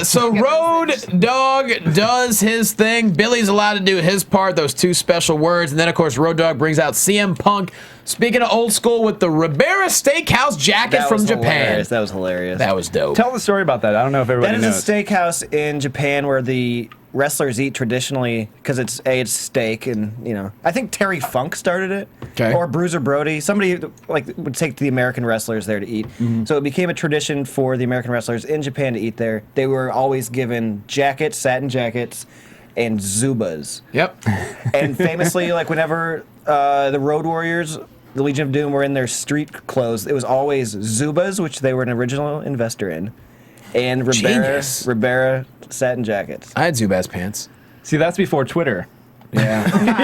So Road Dogg does his thing. Billy's allowed to do his part, those two special words. And then, of course, Road Dogg brings out CM Punk. Speaking of old school, with the Ribera Steakhouse jacket That from was Japan. hilarious. That was hilarious. That was dope. Tell the story about that. I don't know if everybody That is knows. a steakhouse in Japan where the wrestlers eat traditionally because it's steak, and I think Terry Funk started it, Okay. or Bruiser Brody. Somebody would take the American wrestlers there to eat. So it became a tradition for the American wrestlers in Japan to eat there. They were always given jackets, satin jackets, and Zubas. Yep. And famously, whenever the Road Warriors, the Legion of Doom, were in their street clothes, it was always Zubas, which they were an original investor in, and Genius. Ribera satin jackets. I had Zubaz pants. See, that's before Twitter. Yeah.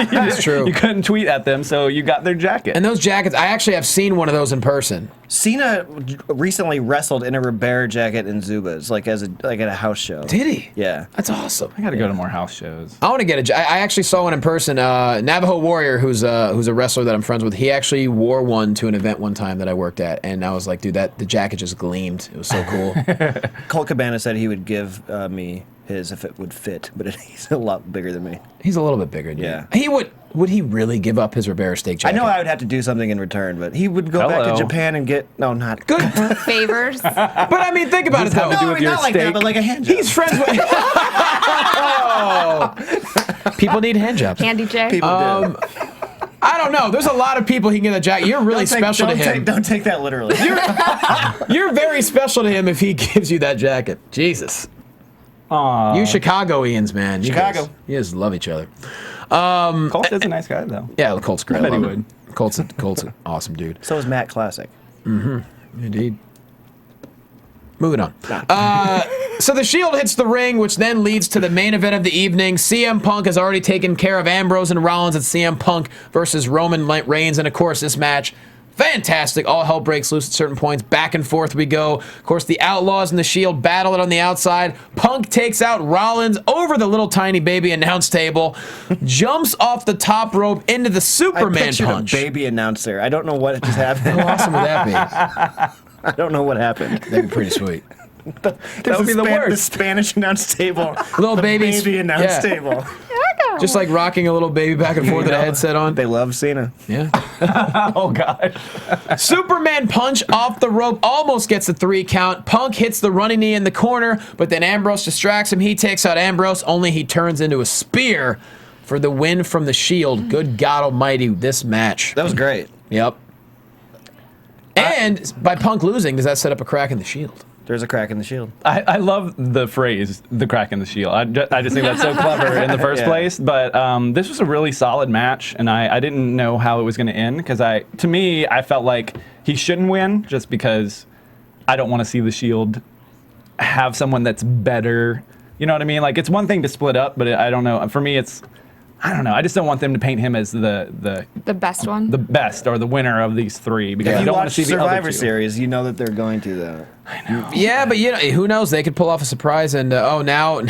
That's true. You couldn't tweet at them, so you got their jacket. And those jackets, I actually have seen one of those in person. Cena recently wrestled in a Ribera jacket and Zubas, at a house show. Did he? Yeah. That's awesome. I got to go to more house shows. I want to get I actually saw one in person. Navajo Warrior, who's a wrestler that I'm friends with, he actually wore one to an event one time that I worked at, and I was like, dude, the jacket just gleamed. It was so cool. Colt Cabana said he would give me his if it would fit, but he's a lot bigger than me. He's a little bit bigger than Yeah. you. He would he really give up his Ribera steak I jacket? know I would have to do something in return, but he would go back to Hello. Japan and get not Good. favors. But I mean, think about it though. have to do with your not like that, steak? but like a hand job. He's friends with. Oh. People need hand jobs. Handy J. People do. I don't know. There's a lot of people he can get a jacket. You're really special to him. Don't take that literally. You're very special to him if he gives you that jacket. Jesus. Aw. You Chicagoians, man. You Chicago. guys- You guys love each other. Colt is a nice guy, though. Yeah, Colt's great. I bet he love him. Colt's an awesome dude. So is Matt Classic. Indeed. Moving on. So the Shield hits the ring, which then leads to the main event of the evening. CM Punk has already taken care of Ambrose and Rollins. It's CM Punk versus Roman Reigns. And of course, this match, fantastic. All hell breaks loose at certain points. Back and forth we go. Of course, the Outlaws and the Shield battle it on the outside. Punk takes out Rollins over the little tiny baby announce table, jumps off the top rope into the I Superman pictured punch. a baby announcer. I don't know what just happened. How awesome would that be? I don't know what happened. That'd be pretty sweet. That would be the The worst. Spanish announce table. Little the babies. baby announce Yeah. table. Just like rocking a little baby back and forth with a headset on. They love Cena. Yeah. Oh, God. Superman punch off the rope, almost gets the 3 count. Punk hits the running knee in the corner, but then Ambrose distracts him. He takes out Ambrose, only he turns into a spear for the win from the Shield. Good God almighty, this match. That was great. Yep. And by Punk losing, does that set up a crack in the Shield? There's a crack in the Shield. I love the phrase, the crack in the shield. I just think that's so clever in the first Yeah. place. But this was a really solid match, and I didn't know how it was going to end because to me, I felt like he shouldn't win just because I don't want to see the Shield have someone that's better. You know what I mean? Like, it's one thing to split up, but I don't know. For me, I don't know. I just don't want them to paint him as the best one. the best or the winner of these three because If you you don't want watch to see the other Survivor two. Series, you know that they're going to, though. Yeah, but who knows? They could pull off a surprise. And now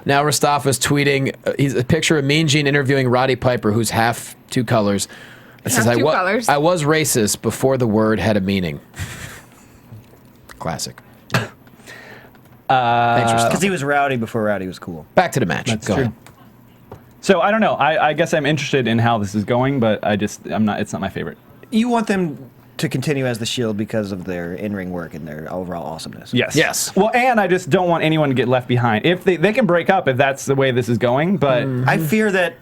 Mustafa's tweeting. He's a picture of Mean Gene interviewing Roddy Piper, who's half two colors. It says, Have two colors. I was racist before the word had a meaning. Classic. Interesting. Because he was rowdy before rowdy was cool. Back to the match. That's Go true. ahead. So I don't know. I guess I'm interested in how this is going, but I'm not. It's not my favorite. You want them to continue as the Shield because of their in-ring work and their overall awesomeness. Yes. Yes. Well, and I just don't want anyone to get left behind. If they can break up if that's the way this is going, but I fear that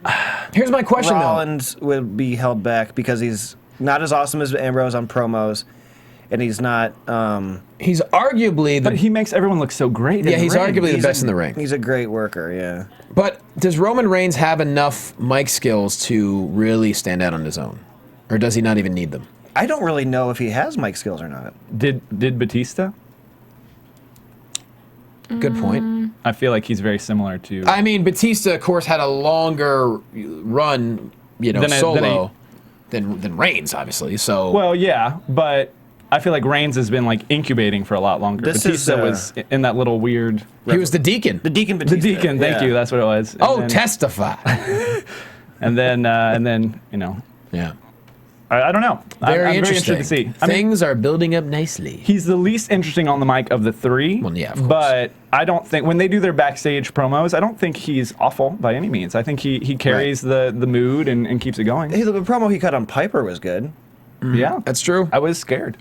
Here's my question, Rollins will be held back because he's not as awesome as Ambrose on promos, and he's not. though. He's arguably the... but he makes everyone look so great. Yeah, in the he's ring. arguably the he's best in the ring. He's a great worker, yeah. But does Roman Reigns have enough mic skills to really stand out on his own? Or does he not even need them? I don't really know if he has mic skills or not. Did Batista? Good point. I feel like he's very similar to. I mean, Batista, of course, had a longer run, solo than Reigns, obviously. So Well, yeah, but I feel like Reigns has been like incubating for a lot longer. This Batista is, was in that little weird. he was the deacon. The Deacon The Batista. Deacon, thank yeah. you. That's what it was. Testify. And then Yeah. I don't know. I'm very interesting. interested to see. I mean, Things are building up nicely. he's the least interesting on the mic of the three. Well, yeah, of course. But I don't think when they do their backstage promos, I don't think he's awful by any means. I think he carries the mood and keeps it going. Hey, the promo he cut on Piper was good, Yeah, That's true. I was scared.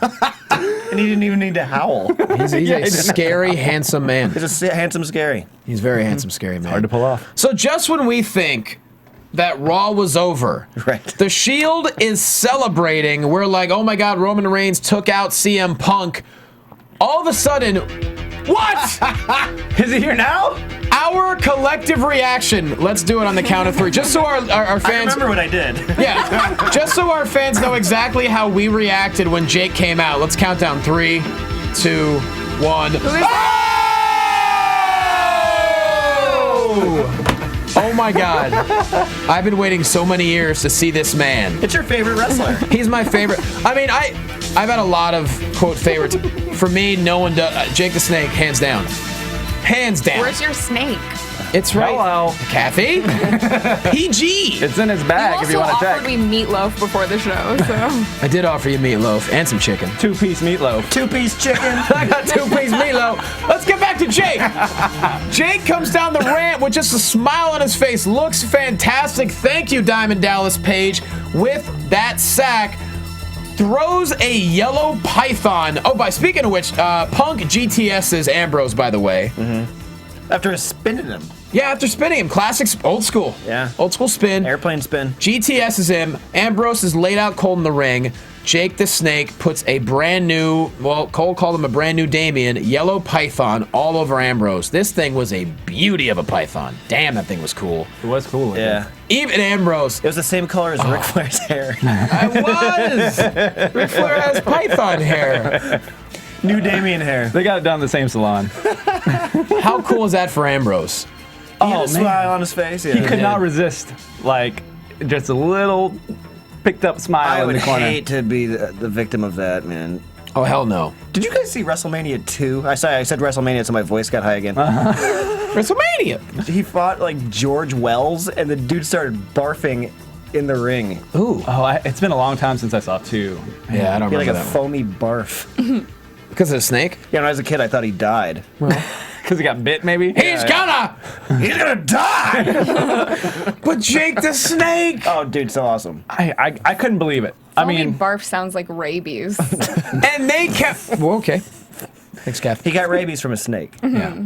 and he didn't even need to howl. He's a scary, handsome man. He's a handsome, scary. He's a very handsome, scary man. Hard to pull off. So just when we think that Raw was over, Right. the Shield is celebrating. We're like, oh my God, Roman Reigns took out CM Punk. All of a sudden, what? Is he here now? Our collective reaction. Let's do it on the count of three, just so our I fans. remember what I did. Yeah, just so our fans know exactly how we reacted when Jake came out. Let's count down 3, 2, 1. Oh my God. I've been waiting so many years to see this man. It's your favorite wrestler. He's my favorite. I mean, I've had a lot of, quote, favorites. For me, no one does. Jake the Snake, hands down. Hands down. Where's your snake? It's right. Hello. Kathy? PG. It's in his bag if you You want also to offered check. me meatloaf before the show, so. I did offer you meatloaf and some chicken. 2-piece meatloaf. 2-piece chicken. I got 2-piece meatloaf. Let's get back to Jake. Jake comes down the ramp with just a smile on his face. Looks fantastic. Thank you, Diamond Dallas Page. With that sack, throws a yellow python. Oh, speaking of which, Punk GTS's Ambrose, by the way. After spinning him. Yeah, after spinning him. Classic, old school. Yeah. Old school spin. Airplane spin. GTS is him. Ambrose is laid out cold in the ring. Jake the Snake puts a brand new, well, Cole called him a brand new Damien, yellow python all over Ambrose. This thing was a beauty of a python. Damn, that thing was cool. It was cool. Yeah. Even Ambrose. It was the same color as Ric Flair's hair. I was! Ric Flair has python hair. New Damien hair. They got it done in the same salon. How cool is that for Ambrose? He had a smile on his face. Yeah. He could not resist, like, just a little picked up smile I in would the corner. hate to be the victim of that, man. Oh, hell no. Did you guys see WrestleMania 2? I said WrestleMania, so my voice got high again. WrestleMania. He fought like George Wells, and the dude started barfing in the ring. Ooh. Oh, it's been a long time since I saw 2. Yeah, I don't He had remember like a that one. foamy barf. Because of the snake? Yeah, when I was a kid, I thought he died. Because he got bit, maybe? He's gonna die! But Jake the Snake! Oh, dude, so awesome. I couldn't believe it. I mean, barf sounds like rabies. And they kept... Well, okay. Thanks, Kath. He got rabies from a snake. Yeah.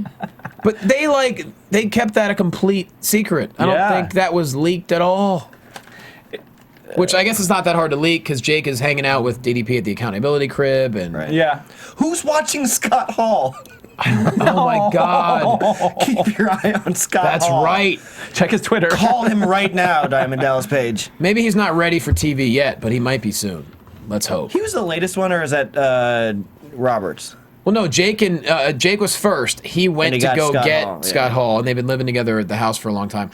But they kept that a complete secret. I don't Yeah. think that was leaked at all. Which I guess it's not that hard to leak because Jake is hanging out with DDP at the accountability crib and Right. yeah. Who's watching Scott Hall? oh my god, Keep your eye on Scott that's Hall. right. Check his Twitter. Call him right now, Diamond Dallas Page. Maybe he's not ready for TV yet, but he might be soon. Let's hope. He was the latest one, or is that Roberts? Well, no, Jake was first. He went he to got go Scott get Hall, yeah. Scott Hall, and they've been living together at the house for a long time.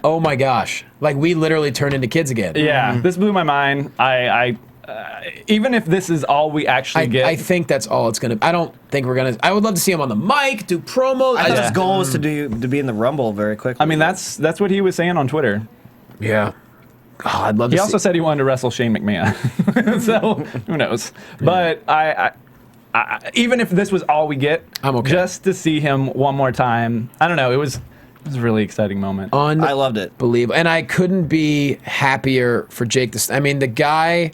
Oh my gosh, like we literally turned into kids again. Yeah, this blew my mind. Even if this is all we actually get. I think that's all it's gonna. I don't think we're gonna. I would love to see him on the mic, do promos. I thought his goal was to be in the Rumble very quickly. I mean, that's what he was saying on Twitter. Yeah. I'd love to He see. also said he wanted to wrestle Shane McMahon. So who knows? But I even if this was all we get, I'm okay. just to see him one more time. I don't know. It was a really exciting moment. I loved it. Unbelievable. And I couldn't be happier for Jake. I mean, the guy,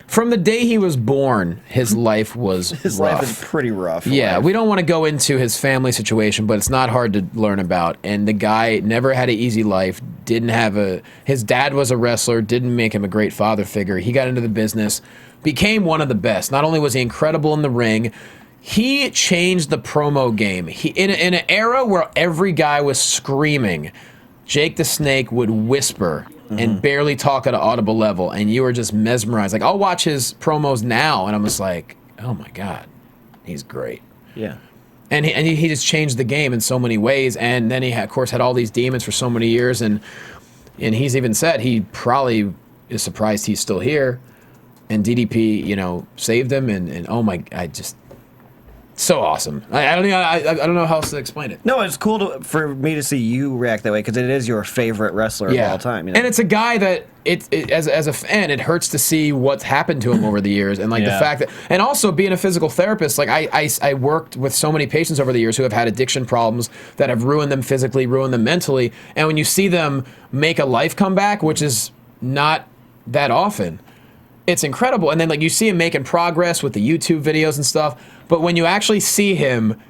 from the day he was born, his life was His rough. life is pretty rough. Yeah, life. we don't want to go into his family situation, but it's not hard to learn about. And the guy never had an easy life, his dad was a wrestler, didn't make him a great father figure. He got into the business, became one of the best. Not only was he incredible in the ring, he changed the promo game. In an era where every guy was screaming, Jake the Snake would whisper and barely talk at an audible level, and you were just mesmerized. Like, I'll watch his promos now, and I'm just like, oh my God, he's great. Yeah. And he just changed the game in so many ways. And then he, of course, had all these demons for so many years. And he's even said he probably is surprised he's still here. And DDP, saved him. And oh my, so awesome. I don't know how else to explain it. No, it's cool for me to see you react that way because it is your favorite wrestler of all time. And it's a guy that as a fan, it hurts to see what's happened to him over the years, and the fact that, and also being a physical therapist, I worked with so many patients over the years who have had addiction problems that have ruined them physically, ruined them mentally, and when you see them make a life comeback, which is not that often, it's incredible. And then you see him making progress with the YouTube videos and stuff. But when you actually see him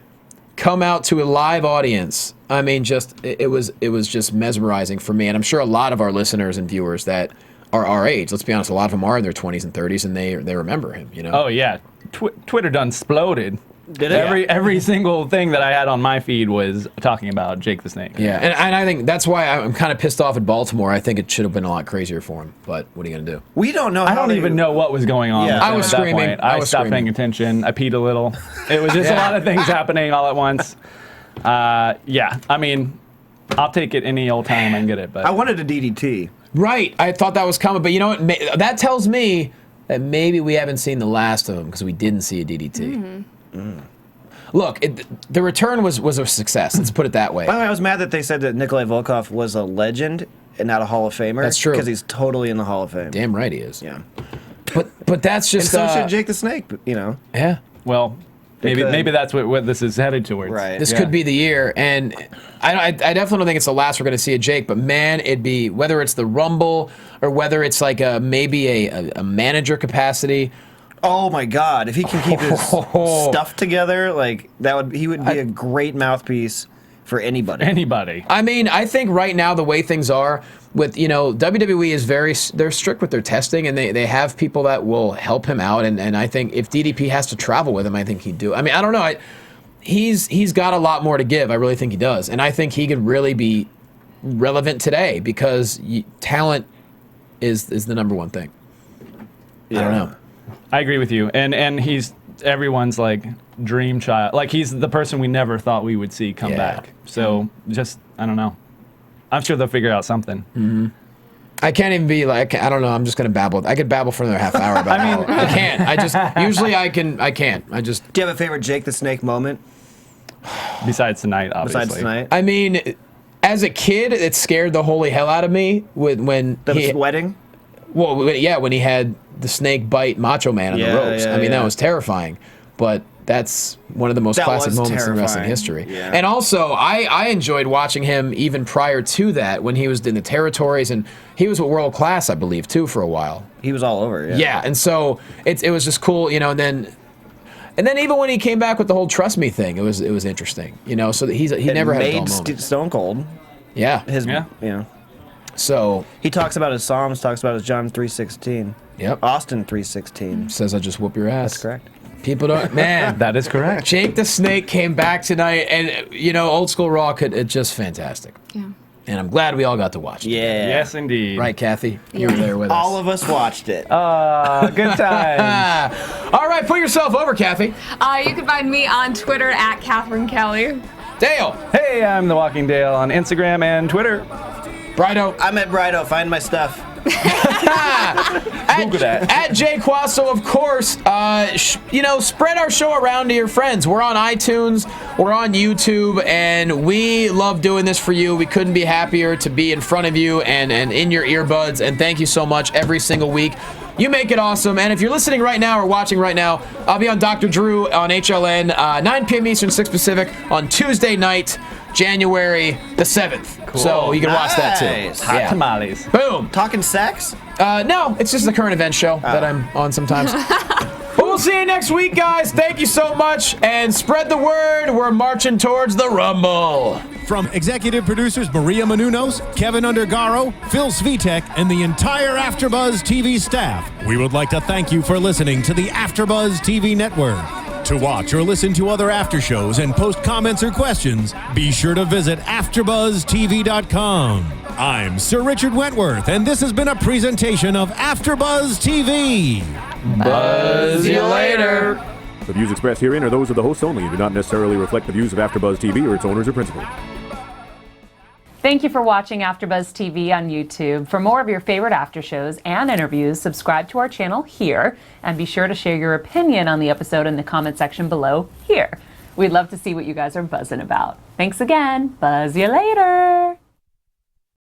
come out to a live audience, I mean, it was just mesmerizing for me. And I'm sure a lot of our listeners and viewers that are our age, let's be honest, a lot of them are in their 20s and 30s, and they remember him. Oh yeah, Twitter done exploded. Did it? Every single thing that I had on my feed was talking about Jake the Snake. Yeah, and I think that's why I'm kind of pissed off at Baltimore. I think it should have been a lot crazier for him, but what are you going to do? We don't know. I don't even know what was going on. Yeah. with I him was at that screaming. point. I I was stopped screaming. paying attention. I peed a little. It was just a lot of things happening all at once. Yeah, I mean, I'll take it any old time I can get it. But I wanted a DDT. Right, I thought that was coming, but you know what? That tells me that maybe we haven't seen the last of him because we didn't see a DDT. Look, the return was a success. Let's put it that way. By the way, I was mad that they said that Nikolai Volkov was a legend and not a Hall of Famer. That's true. Because he's totally in the Hall of Fame. Damn right he is. Yeah. But that's And just so should Jake the Snake, yeah. well, maybe that's what this is headed towards. Right. This could be the year, and I definitely don't think it's the last we're going to see of Jake. But man, it'd be whether it's the Rumble or whether it's maybe a manager capacity. Oh my God! If he can keep his stuff together, he would be a great mouthpiece for anybody. Anybody. I mean, I think right now the way things are with WWE is they're strict with their testing, and they have people that will help him out. And I think if DDP has to travel with him, I think he'd do. I mean, I don't know. He's got a lot more to give. I really think he does, and I think he could really be relevant today because talent is the number one thing. Yeah. I don't know. I agree with you, and he's everyone's dream child. He's the person we never thought we would see come back. So just I don't know. I'm sure they'll figure out something. Mm-hmm. I can't even be I don't know. I'm just gonna babble. I could babble for another half hour about it. I can't. I can't. Do you have a favorite Jake the Snake moment? Besides tonight, obviously. Besides tonight? I mean, as a kid, it scared the holy hell out of me when The wedding? Well, yeah, when he had the snake bite Macho Man on the ropes. I mean, that was terrifying. But that's one of the most classic moments in wrestling history. Yeah. And also, I enjoyed watching him even prior to that when he was in the territories, and he was a world class, I believe, too, for a while. He was all over, yeah. Yeah, and so it was just cool, and then even when he came back with the whole "Trust Me" thing, it was interesting, So that he never had a dull moment. Stone Cold. Yeah. So he talks about his Psalms, talks about his John 3:16. Yep. Austin 3:16. Says I just whoop your ass. That's correct. People don't, man. That is correct. Jake the Snake came back tonight, and old school Raw it's just fantastic. Yeah. And I'm glad we all got to watch it. Yeah. Yes, indeed. Right, Kathy? You were there with us. All of us watched it. Good times. All right, put yourself over, Kathy. You can find me on Twitter at Cathy Kelley. Dale. Hey, I'm the Walking Dale on Instagram and Twitter. Brido. I'm at Brido. Find my stuff. Google that. At Jay Quasso, of course. Spread our show around to your friends. We're on iTunes, we're on YouTube, and we love doing this for you. We couldn't be happier to be in front of you and in your earbuds. And thank you so much every single week. You make it awesome. And if you're listening right now or watching right now, I'll be on Dr. Drew on HLN, 9 p.m. Eastern, 6 Pacific on Tuesday night, January the 7th. Cool. So you can watch that too. Hot tamales. Boom. Talking sex? No, it's just a current event show that I'm on sometimes. But we'll see you next week, guys. Thank you so much. And spread the word. We're marching towards the Rumble. From executive producers Maria Menounos, Kevin Undergaro, Phil Svitek, and the entire AfterBuzz TV staff, we would like to thank you for listening to the AfterBuzz TV network. To watch or listen to other after shows and post comments or questions, be sure to visit AfterBuzzTV.com. I'm Sir Richard Wentworth, and this has been a presentation of AfterBuzz TV. Buzz you later. The views expressed herein are those of the hosts only and do not necessarily reflect the views of AfterBuzz TV or its owners or principals. Thank you for watching AfterBuzz TV on YouTube. For more of your favorite after shows and interviews, subscribe to our channel here, and be sure to share your opinion on the episode in the comment section below here. We'd love to see what you guys are buzzing about. Thanks again. Buzz you later.